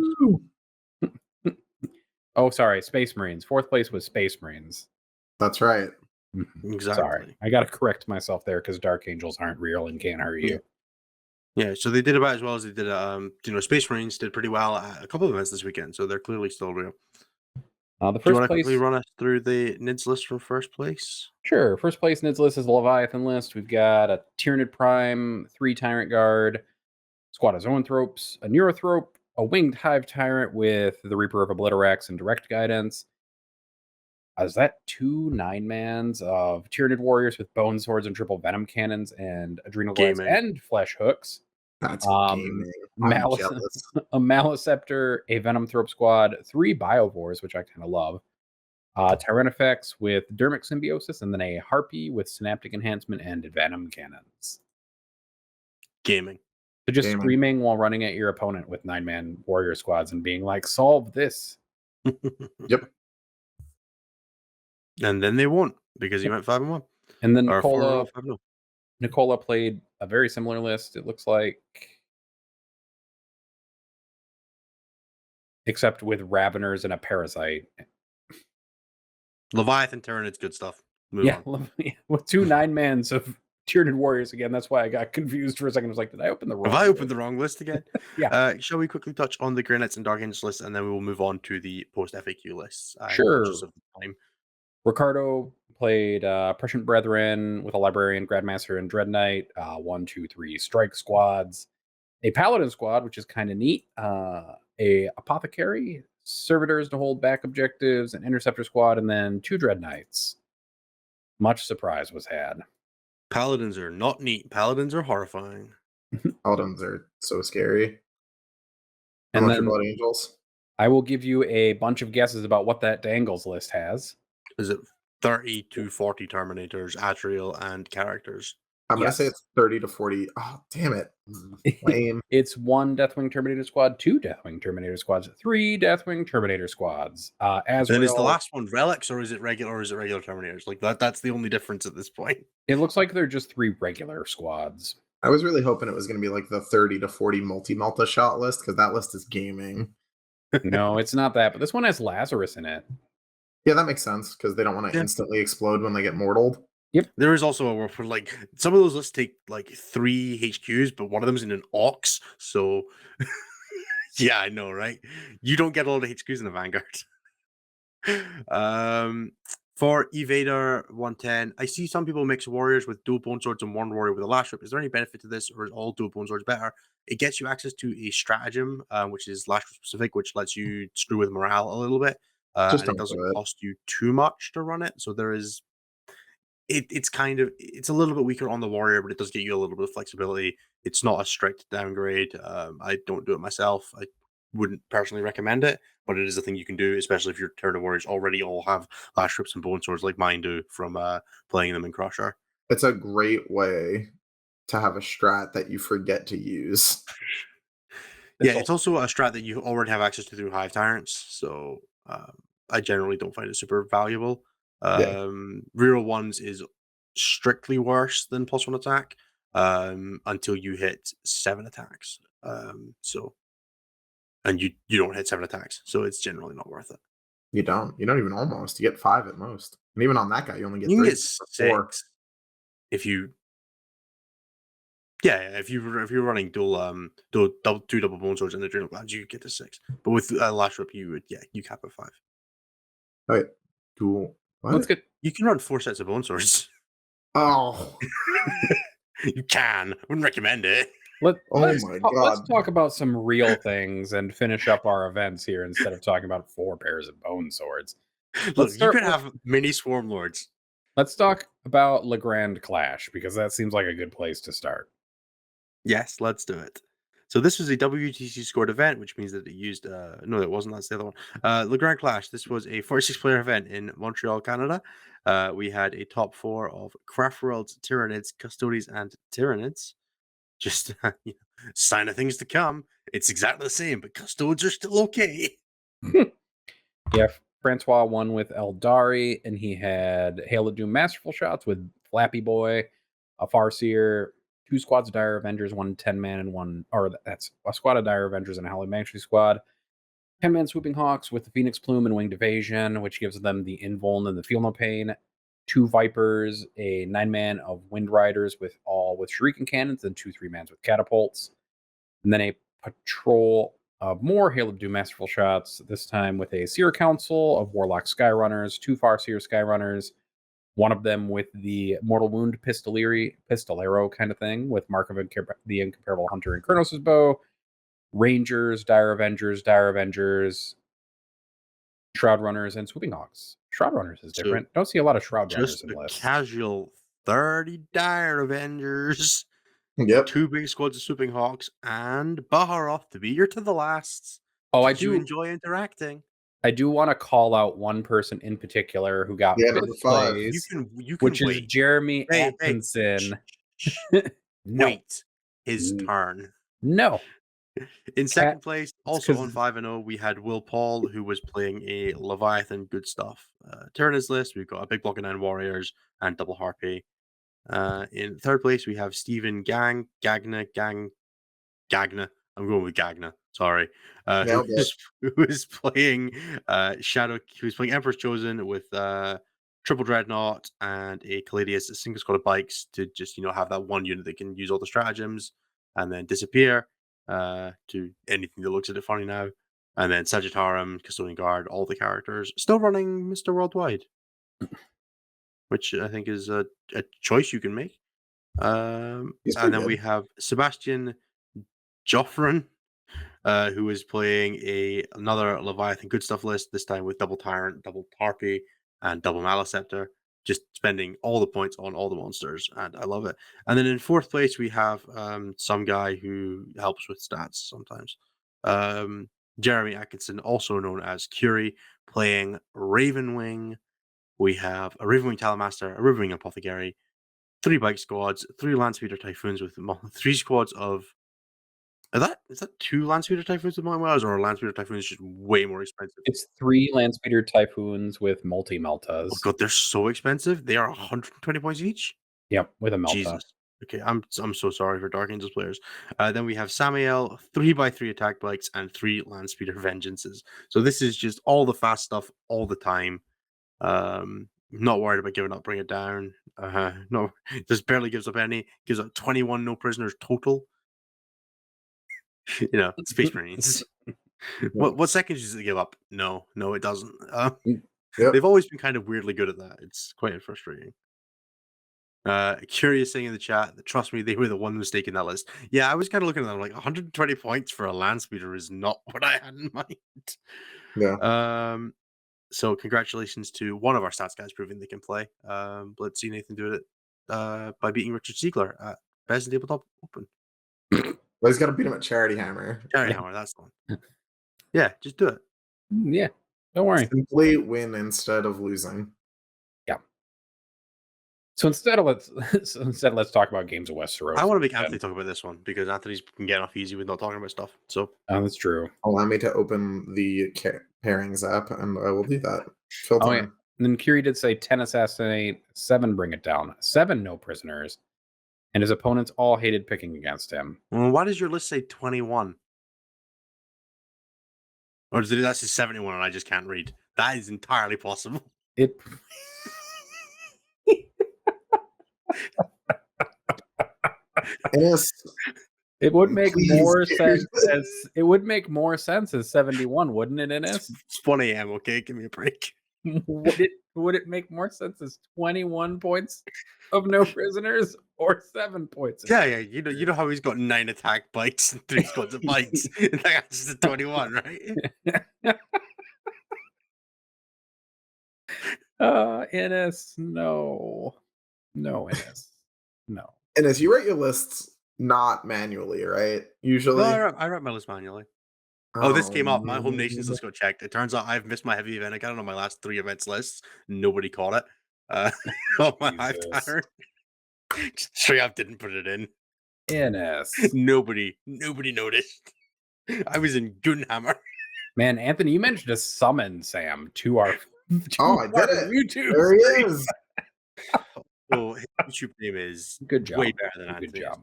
Oh, sorry, Space Marines. Fourth place was Space Marines. That's right. Exactly. Sorry, I got to correct myself there because Dark Angels aren't real and can't hurt you. Yeah, so they did about as well as they did. Space Marines did pretty well at a couple of events this weekend, so they're clearly still real. The Do you first want to place, quickly run us through the NIDS list from first place? sure. First place NIDS list is the Leviathan list. We've got a Tyranid Prime, 3 Tyrant Guard, squad of Zoanthropes, a Neurothrope, a Winged Hive Tyrant with the Reaper of Obliterax and Direct Guidance. Is that 2 9-mans of Tyranid Warriors with Bone Swords and Triple Venom Cannons and Adrenal Glands and Flesh Hooks? That's gaming. I'm jealous. A Maleceptor, a Venom Thrope Squad, 3 Biovores, which I kind of love. Tyrannifex with Dermic Symbiosis, and then a Harpy with Synaptic Enhancement and Venom Cannons. Gaming. So just screaming while running at your opponent with 9-man warrior squads and being like, solve this. Yep. And then they won because he went 5-1. And then Or 4-5-0. Nicola played a very similar list, it looks like. Except with Raveners and a Parasite. Leviathan Tyranids, good stuff. Move on. With 2 9-mans of Tyranid Warriors again. That's why I got confused for a second. I was like, did I open the wrong Have I opened the wrong list again? Yeah. Shall we quickly touch on the Grey Knights and Dark Angels list, and then we will move on to the post-FAQ lists? Sure. Just of time. Ricardo played Prescient Brethren with a Librarian, Grandmaster, and Dread Knight. 1, 2, 3 Strike Squads. A Paladin Squad, which is kind of neat. A Apothecary, Servitors to hold back objectives, an Interceptor Squad, and then 2 Dread Knights. Much surprise was had. Paladins are not neat. Paladins are horrifying. Paladins are so scary. And Unless then you're Blood Angels. I will give you a bunch of guesses about what that Dangles list has. Is it 30 to 40 Terminators, Atrial, and characters? I'm going to say it's 30 to 40. Oh, damn it. Lame. It's 1 Deathwing Terminator Squad, 2 Deathwing Terminator Squads, 3 Deathwing Terminator Squads. Then is the last one Relics, or is it regular Terminators? Like that's the only difference at this point. It looks like they're just 3 regular squads. I was really hoping it was going to be like the 30 to 40 multi-melta shot list, because that list is gaming. No, it's not that, but this one has Lazarus in it. Yeah, that makes sense, because they don't want to instantly explode when they get mortaled. Yep. There is also a world where like some of those lists take like 3 HQs, but one of them's in an Ox. So yeah, I know, right? You don't get a lot of HQs in the Vanguard. For Evader 110, I see some people mix warriors with dual bone swords and one warrior with a lash whip. Is there any benefit to this, or is all dual bone swords better? It gets you access to a stratagem, which is lash whip specific, which lets you screw with morale a little bit. And it doesn't cost you too much to run it. So there is it's a little bit weaker on the warrior, but it does get you a little bit of flexibility. It's not a strict downgrade. I don't do it myself. I wouldn't personally recommend it, but it is a thing you can do, especially if your Tyranid warriors already all have lash rips and bone swords like mine do from playing them in Crusher. It's a great way to have a strat that you forget to use. It's also a strat that you already have access to through Hive Tyrants, so I generally don't find it super valuable. Reroll ones is strictly worse than +1 attack until you hit 7 attacks. And you don't hit 7 attacks, so it's generally not worth it. You don't even almost. You get 5 at most, and even on that guy, you only get 3. You can get 6 if you. Yeah, if you're running two double bone swords and the adrenal glands, you get to 6. But with lash rip, you cap at 5. Wait, dual. What? Let's get. You can run 4 sets of bone swords. Oh, You can. Wouldn't recommend it. my Let's God. talk about some real things and finish up our events here instead of talking about 4 pairs of bone swords. Look, you could have mini swarm lords. Let's talk about Legrand Clash, because that seems like a good place to start. Yes, let's do it. So this was a WTC scored event, which means that it used no, it wasn't. That's the other one. Legrand Clash. This was a 46-player event in Montreal, Canada. We had a top 4 of Craftworld's Tyranids, Custodies, and Tyranids. Just sign of things to come. It's exactly the same, but Custodes are still okay. Yeah, Francois won with Eldari, and he had Hail of Doom Masterful Shots with Flappy Boy, a Farseer, 2 squads of Dire Avengers, 1 10-man, and 1, or that's a squad of Dire Avengers and a Howling Banshee squad. 10-man Swooping Hawks with the Phoenix Plume and Winged Evasion, which gives them the Invuln and the Feel No Pain. 2 Vipers, a 9-man of Wind Riders with Shuriken Cannons, and 2 3-mans with Catapults. And then a patrol of more Hail of Doom Masterful Shots, this time with a Seer Council of Warlock Skyrunners, 2 Farseer Skyrunners, one of them with the Mortal Wound Pistolero kind of thing, with Mark of the Incomparable Hunter and Kronos' Bow, Rangers, Dire Avengers, Shroud Runners, and Swooping Hawks. Shroud Runners is different. Don't see a lot of Shroud Runners Just in the a list. casual 30 Dire Avengers. Yep. 2 big squads of Swooping Hawks, and Baharoth to be your to the lasts. Oh, I Did you do enjoy interacting? I do want to call out one person in particular who got Yeah, fifth number 5. place, You can which is wait. Jeremy Hey, Atkinson. shh. No. Wait his turn. No. In second place, also 'cause- on 5-0, we had Will Paul, who was playing a Leviathan good stuff. Tyranids list, we've got a big block of 9 warriors and double harpy. In third place, we have Stephen Gagna. I'm going with Gagna. Sorry. Nailed it. Who was playing Who was playing Emperor's Chosen with Triple Dreadnought and a Caladius, a single squad of bikes to just have that one unit that can use all the stratagems and then disappear to anything that looks at it funny now. And then Sagittarium, Custodian Guard, all the characters still running Mr. Worldwide, which I think is a choice you can make. And then we have Sebastian Joffrin, who is playing another Leviathan good stuff list, this time with double Tyrant, double Harpy, and double Maleceptor, just spending all the points on all the monsters, and I love it. And then in fourth place, we have some guy who helps with stats sometimes. Jeremy Atkinson, also known as Curie, playing Ravenwing. We have a Ravenwing Talamaster, a Ravenwing Apothecary, 3 bike squads, 3 Landspeeder Typhoons with 3 squads of. Is that 2 Landspeeder Typhoons with Multi-Meltas, or Landspeeder Typhoons just way more expensive? It's 3 Landspeeder Typhoons with multi-meltas. Oh god, they're so expensive. They are 120 points each. Yep, with a melta. Jesus. Okay, I'm so sorry for Dark Angels players. Then we have Samael, 3x3 attack bikes, and 3 Landspeeder Vengeances. So this is just all the fast stuff all the time. Not worried about giving up, bring it down. No, just barely gives up any. Gives up 21 no prisoners total. Space Marines. What seconds does it give up? No, it doesn't. Yep. They've always been kind of weirdly good at that. It's quite frustrating. Curious saying in the chat that, trust me, they were the one mistake in that list. Yeah, I was kind of looking at that. I'm like, 120 points for a Landspeeder is not what I had in mind. Yeah. So congratulations to one of our stats guys proving they can play. Let's see Nathan do it by beating Richard Siegler at Best in Tabletop Open. Well, he's got to beat him at Charity Hammer. Charity Hammer, that's the one. Yeah, just do it. Yeah, don't worry. Simply win instead of losing. So instead, let's talk about Games of Westeros. I want to make Anthony talk about this one because Anthony's can get off easy with not talking about stuff. So that's true. Allow me to open the pairings app, and I will do that. Filter. Oh, yeah. And then Kiri did say 10 assassinate, 7 bring it down, 7 no prisoners, and his opponents all hated picking against him. Well, why does your list say 21? Or does it say 71 and I just can't read? That is entirely possible. It. It would make more sense as it would make more sense as 71, wouldn't it, Innes? It's 1 a.m. Okay, give me a break. Would it make more sense as 21 points of no prisoners or 7 points? Yeah. You know how he's got 9 attack bites and 3 squads of bites. That's just a 21, right? Innes, no, Innes, no. Innes, you write your lists not manually, right? Usually, No, I write my list manually. Oh, this came up. My home nations list got checked. It turns out I've missed my heavy event again on my last 3 events lists. Nobody caught it. On my hive tyrant. Straight up didn't put it in. Innes. Nobody noticed. I was in Gunhammer. Man, Anthony, you managed to summon Sam to our. I did it. YouTube. There he is. So his YouTube name is good job. Way better than Anthony's. Good job.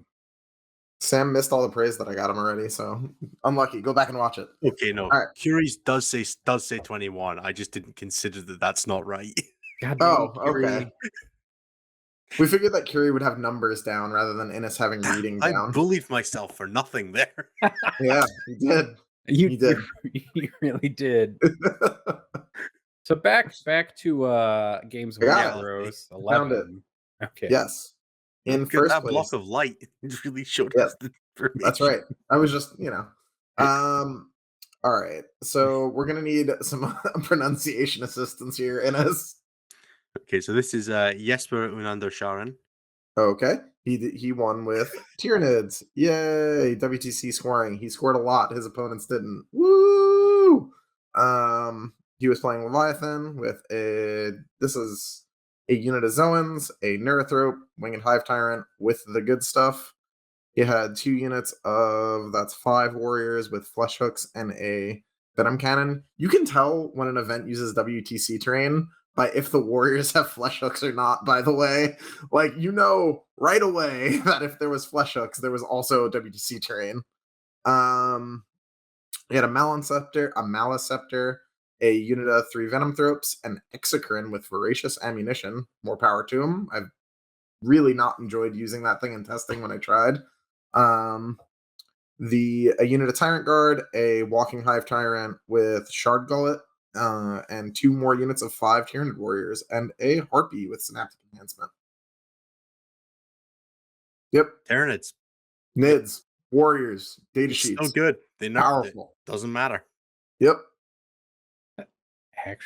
Sam missed all the praise that I got him already, so unlucky. Go back and watch it. Okay, no. Right. Curies does say 21. I just didn't consider that that's not right. Okay. We figured that Curie would have numbers down rather than Innes having reading down. I bullied myself for nothing there. Yeah, you did. You did. You really did. So back to Games of Westeros 11. Okay. Yes. In first that place. block of light really showed us the information. That's right. I was just, all right. So we're gonna need some pronunciation assistance here, Innes. Okay, so this is Jesper Unander Sharon. Okay. He won with Tyranids. Yay! WTC scoring. He scored a lot. His opponents didn't. Woo! He was playing Leviathan with this is a unit of Zoans, a Neurothrope, Winged Hive Tyrant with the good stuff. He had 2 units of, that's 5 warriors with flesh hooks and a venom cannon. You can tell when an event uses WTC terrain by if the warriors have flesh hooks or not, by the way. Like, right away that if there was flesh hooks, there was also WTC terrain. He had a Maliceptor, a unit of 3 Venom Thropes, an Exocrine with Voracious Ammunition. More power to him. I've really not enjoyed using that thing in testing when I tried. A unit of Tyrant Guard, a Walking Hive Tyrant with Shard Gullet, and 2 more units of 5 Tyranid Warriors, and a Harpy with Synaptic Enhancement. Yep. Tyranids. Nids. Warriors. Data sheets. So good. They know. Powerful. Doesn't matter. Yep.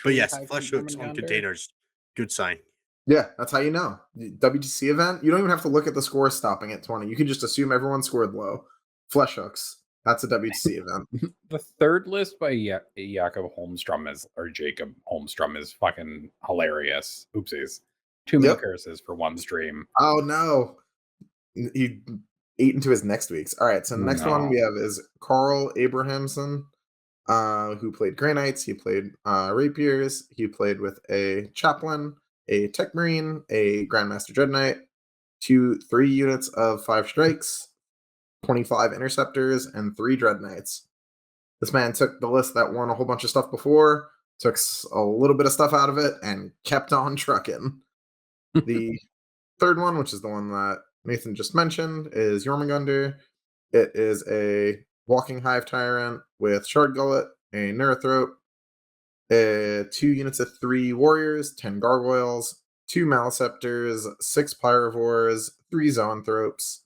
But yes, flesh hooks on containers. Good sign. Yeah, that's how you know. WTC event, you don't even have to look at the score stopping at 20. You can just assume everyone scored low. Flesh hooks. That's a WTC event. The third list by Jacob Holmstrom is fucking hilarious. Oopsies. Too many curses for one stream. Oh no. He ate into his next week's. All right, so the next one we have is Carl Abrahamson, who played Grey Knights. He played Rapiers. He played with a Chaplain, a Tech Marine, a Grandmaster Dread Knight, 3 units of 5 strikes, 25 interceptors, and 3 Dread Knights. This man took the list that won a whole bunch of stuff before, took a little bit of stuff out of it, and kept on trucking. The third one, which is the one that Nathan just mentioned, is Jormungunder. It is a Walking Hive Tyrant with Shard Gullet, a Neurothrope, 2 units of 3 Warriors, 10 Gargoyles, 2 Maliceptors, 6 Pyrovores, 3 Zoanthropes,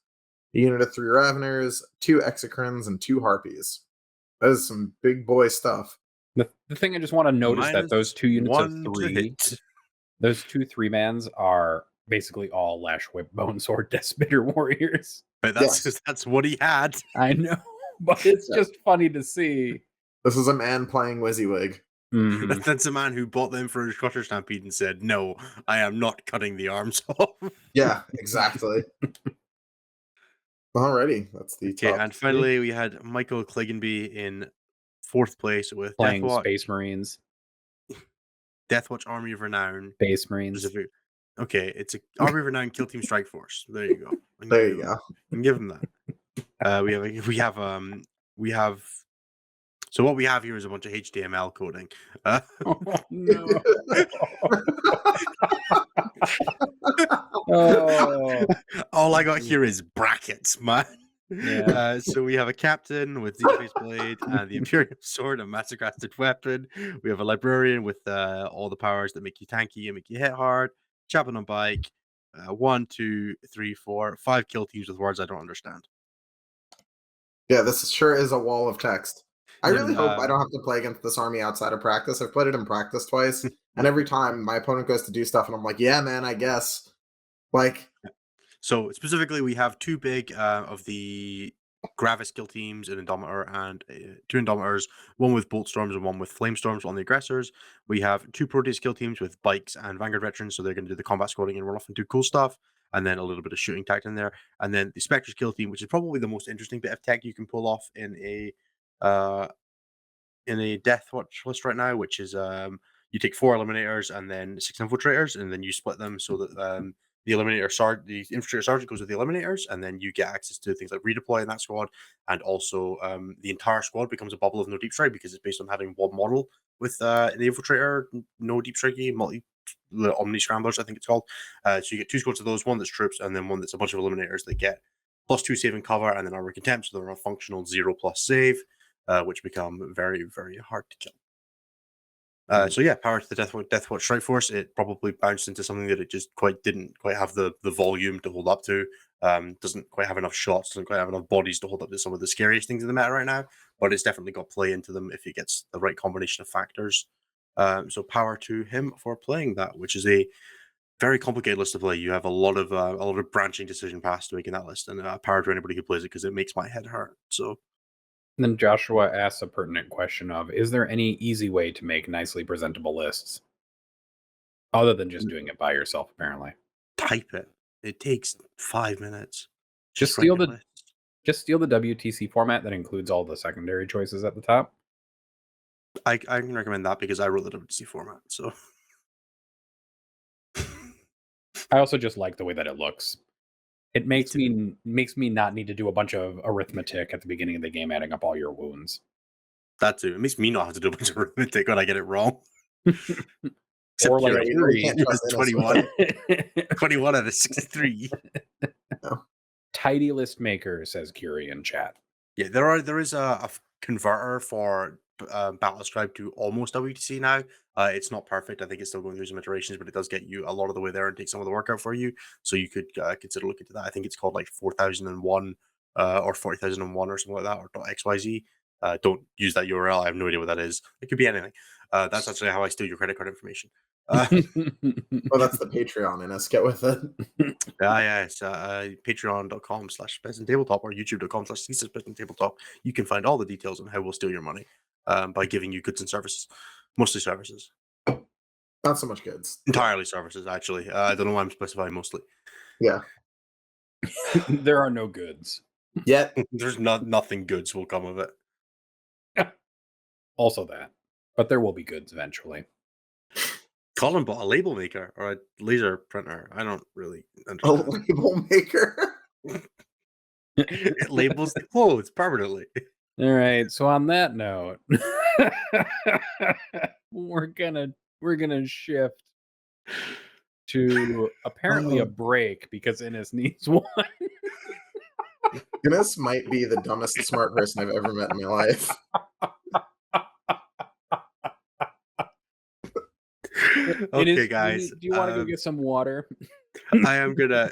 a unit of 3 Raveners, 2 Exocrines, and 2 Harpies. That is some big boy stuff. The thing I just want to note is that those two units of -1 to 3, hit. those 2 3-mans are basically all Lash Whip Bone Sword Death Spitter warriors. But that's what he had. I know, but it's just funny to see. This is a man playing WYSIWYG. Mhm. That's a man who bought them for a Cutter Stampede and said, "No, I am not cutting the arms off." Yeah, exactly. Alrighty, that's the Okay, top and 3. finally we had Michael Cleggenby in 4th place with Playing Deathwatch, Space Marines, Army of Renown. Space Marines. Specific. Okay, it's a Army of Renown Kill Team Strike Force. There you go. There you go. I can give him that. We have. So what we have here is a bunch of HTML coding. Oh no! Oh, All I got here is brackets, man. yeah. So we have a captain with Z-Face Blade and the Imperial Sword and Massacrasted Weapon. We have a librarian with all the powers that make you tanky and make you hit hard. Chaplain on bike. 1, 2, 3, 4, 5 kill teams with words I don't understand. Yeah, this sure is a wall of text. I really hope I And, don't have to play against this army outside of practice. I've played it in practice twice, and every time my opponent goes to do stuff, and I'm like, yeah, man, I guess. Like, So specifically, we have 2 big of the Gravis kill teams, an Indomitor and 2 Indomitors, one with Bolt Storms and one with Flame Storms on the aggressors. We have 2 Proteus kill teams with bikes and Vanguard veterans, so they're going to do the combat squatting and run off and do cool stuff, and then a little bit of shooting tact in there. And then the Spectres kill team, which is probably the most interesting bit of tech you can pull off in a Death Watch list right now, which is you take 4 Eliminators and then 6 Infiltrators, and then you split them so that the Infiltrator Sergeant goes with the Eliminators, and then you get access to things like redeploy in that squad, and also the entire squad becomes a bubble of no deep strike because it's based on having one model with the Infiltrator, no deep strike, the Omni Scramblers, I think it's called. So you get 2 squads of those, one that's troops, and then one that's a bunch of Eliminators that get +2 save and cover, and then armor contempt, so they're a functional 0+ save, which become very, very hard to kill. So yeah, power to the Deathwatch Strike Force. It probably bounced into something that it just didn't quite have the volume to hold up to. Doesn't quite have enough shots, doesn't quite have enough bodies to hold up to some of the scariest things in the meta right now. But it's definitely got play into them if it gets the right combination of factors. So power to him for playing that, which is a very complicated list to play. You have a lot of branching decision paths to make in that list, and power to anybody who plays it because it makes my head hurt. So. And then Joshua asks a pertinent question of, is there any easy way to make nicely presentable lists? Other than just doing it by yourself, apparently. Type it. It takes 5 minutes. Just steal the WTC format that includes all the secondary choices at the top. I can recommend that because I wrote the WTC format, so. I also just like the way that it looks. It makes me not need to do a bunch of arithmetic at the beginning of the game, adding up all your wounds. That too. It makes me not have to do a bunch of arithmetic when I get it wrong. Except Or like Kira. we can't trust It's Innes. 21. 21 out of 63. Tidy list maker, says Curie in chat. Yeah, there is a converter for Battlescribe to almost WTC now. It's not perfect. I think it's still going through some iterations, but it does get you a lot of the way there and take some of the work out for you. So you could consider looking into that. I think it's called like 4001 or 40,001 or something like that, or .xyz. Don't use that URL. I have no idea what that is. It could be anything. That's actually how I steal your credit card information. Oh, that's the Patreon, Innes. Get with it. Yeah, it's patreon.com/bestintabletop or youtube.com/thesis-bestintabletop. You can find all the details on how we'll steal your money by giving you goods and services. Mostly services. Not so much goods. Entirely services, actually. I don't know why I'm specifying mostly. Yeah. There are no goods. Yet. There's nothing goods will come of it. Also that. But there will be goods eventually. Colin bought a label maker or a laser printer. I don't really A understand. label maker. It labels the clothes permanently. All right. So on that note, we're gonna shift to apparently a break because Innes needs one. Innes might be the dumbest smart person I've ever met in my life. Okay, Innes, guys. do you want to go get some water?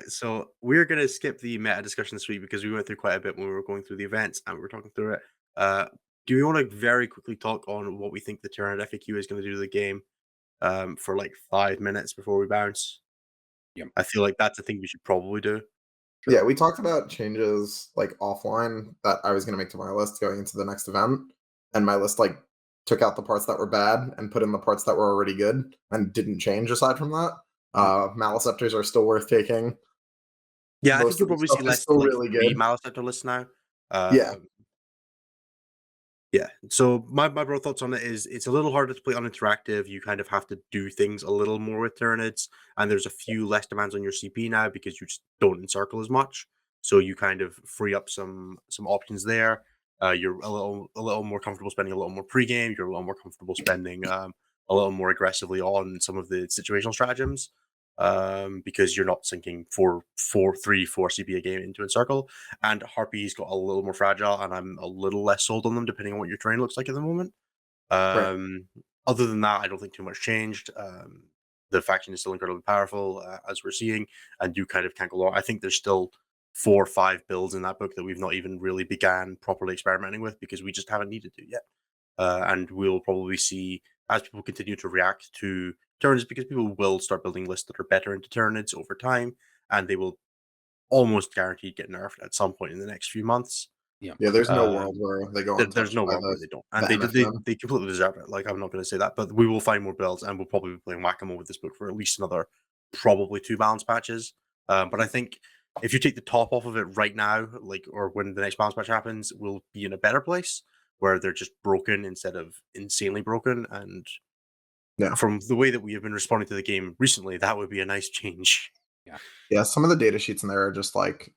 So we're gonna skip the meta discussion this week because we went through quite a bit when we were going through the events and we were talking through it. do we want to very quickly talk on what we think the Tyranid FAQ is going to do to the game for like 5 minutes before we bounce? Yep. I feel like that's a thing we should probably do. Yeah, we talked about changes like offline that I was going to make to my list going into the next event, and my list like took out the parts that were bad and put in the parts that were already good and didn't change aside from that. Maliceptors are still worth taking. Yeah, I Most think you'll of the probably stuff see is less still like really free good. Maliceptor lists now. Yeah. Yeah. So my broad thoughts on it is it's a little harder to play uninteractive. You kind of have to do things a little more with Tyranids, and there's a few less demands on your CP now because you just don't encircle as much. So you kind of free up some options there. You're a little more comfortable spending a little more pregame. You're a little more comfortable spending a little more aggressively on some of the situational stratagems. Because you're not sinking 4 CP a game into encircle, and Harpy's got a little more fragile, and I'm a little less sold on them depending on what your terrain looks like at the moment. Other than that, I don't think too much changed. The faction is still incredibly powerful, as we're seeing, and you kind of can't go wrong. I think there's still 4 or 5 builds in that book that we've not even really began properly experimenting with because we just haven't needed to yet. And we'll probably see as people continue to react to Tyranids, because people will start building lists that are better into Tyranids over time, and they will almost guaranteed get nerfed at some point in the next few months. Yeah, there's no world where they go There's untouched no by world where they don't, and the MFM. they completely deserve it. Like, I'm not going to say that, but we will find more builds, and we'll probably be playing whack-a-mole with this book for at least another probably 2 balance patches. But I think if you take the top off of it right now, like, or when the next balance patch happens, we'll be in a better place where they're just broken instead of insanely broken. And from the way that we have been responding to the game recently, that would be a nice change. Yeah, some of the data sheets in there are just like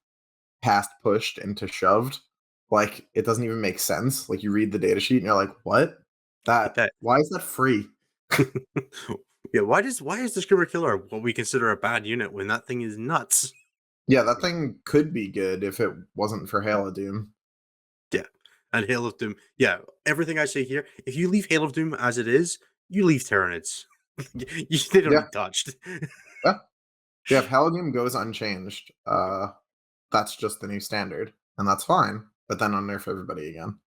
past pushed into shoved. Like, it doesn't even make sense. Like, you read the data sheet and you're like, what? Why is that free? Yeah, why is the Screamer Killer what we consider a bad unit when that thing is nuts? Yeah, that thing could be good if it wasn't for Hail of Doom. Yeah, and Hail of Doom. Yeah, everything I say here, if you leave Hail of Doom as it is, you leave Tyranids. They don't need touched. Yeah, if Hail of Doom goes unchanged, that's just the new standard, and that's fine. But then unnerf everybody again.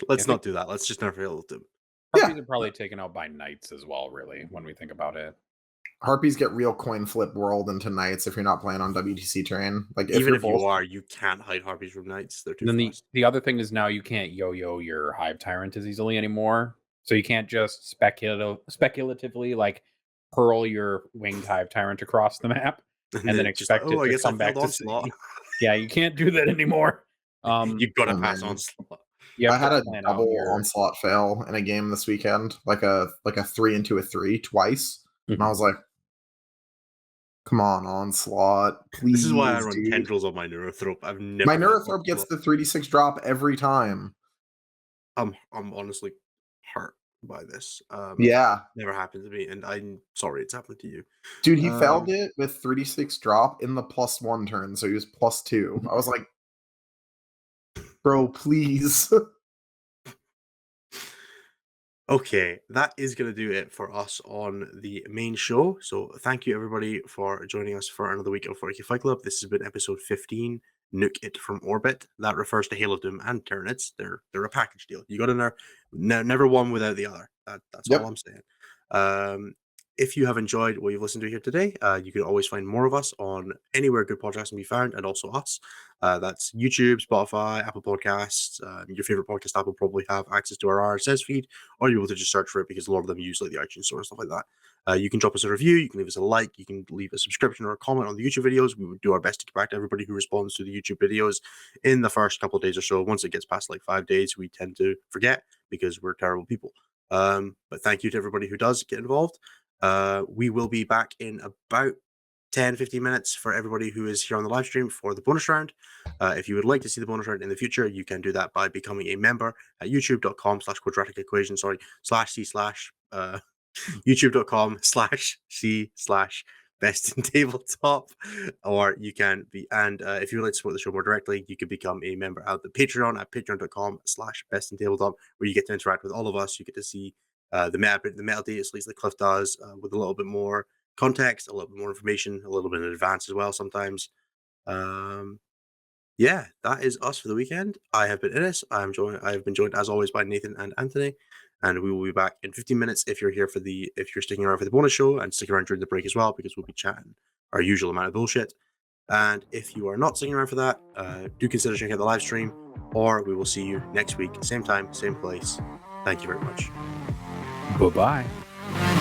Let's not do that. Let's just nerf Hail of Doom. Harpies are probably taken out by knights as well, really, when we think about it. Harpies get real coin flip world into knights if you're not playing on WTC terrain. Like, even if you are, you can't hide Harpies from knights. They're too fast. The other thing is now you can't yo-yo your Hive Tyrant as easily anymore. So you can't just speculatively like hurl your winged Hive Tyrant across the map and then expect it to come back to onslaught. Yeah, you can't do that anymore. You've got to pass onslaught. I had a double onslaught fail in a game this weekend, like a 3 into a 3 twice, and I was like, "Come on, onslaught, please!" This is why I run tendrils on my Neurothrope. My Neurothrope gets the 3d6 drop every time. I'm honestly hurt by this. Never happened to me, and I'm sorry it's happened to you, dude. He failed it with 3d6 drop in the +1 turn, so he was +2. I was like, bro, please. Okay, that is going to do it for us on the main show. So thank you, everybody, for joining us for another week of 40K Fight Club. This has been episode 15, Nuke It from Orbit. That refers to Hail of Doom and Tyranids. They're a package deal. You got to never one without the other. That's all I'm saying. If you have enjoyed what you've listened to here today, you can always find more of us on anywhere good podcasts can be found, and also us. That's YouTube, Spotify, Apple Podcasts. Your favorite podcast app will probably have access to our RSS feed, or you're able to just search for it because a lot of them use like the iTunes Store and stuff like that. You can drop us a review, you can leave us a like, you can leave a subscription or a comment on the YouTube videos. We would do our best to get back to everybody who responds to the YouTube videos in the first couple of days or so. Once it gets past like 5 days, we tend to forget because we're terrible people. But thank you to everybody who does get involved. We will be back in about 10-15 minutes for everybody who is here on the live stream for the bonus round. If you would like to see the bonus round in the future, you can do that by becoming a member at youtube.com/quadratic equation, youtube.com/c/best in tabletop, or you can be, and if you would like to support the show more directly, you can become a member at the Patreon at patreon.com/best in tabletop, where you get to interact with all of us. You get to see the meta data sleeves that Cliff does with a little bit more context, a little bit more information, a little bit in advance as well sometimes. yeah, that is us for the weekend. I have been Innes. I have been joined as always by Nathan and Anthony, and we will be back in 15 minutes if you're sticking around for the bonus show, and stick around during the break as well, because we'll be chatting our usual amount of bullshit. And if you are not sticking around for that, do consider checking out the live stream, or we will see you next week, same time, same place. Thank you very much. Bye-bye.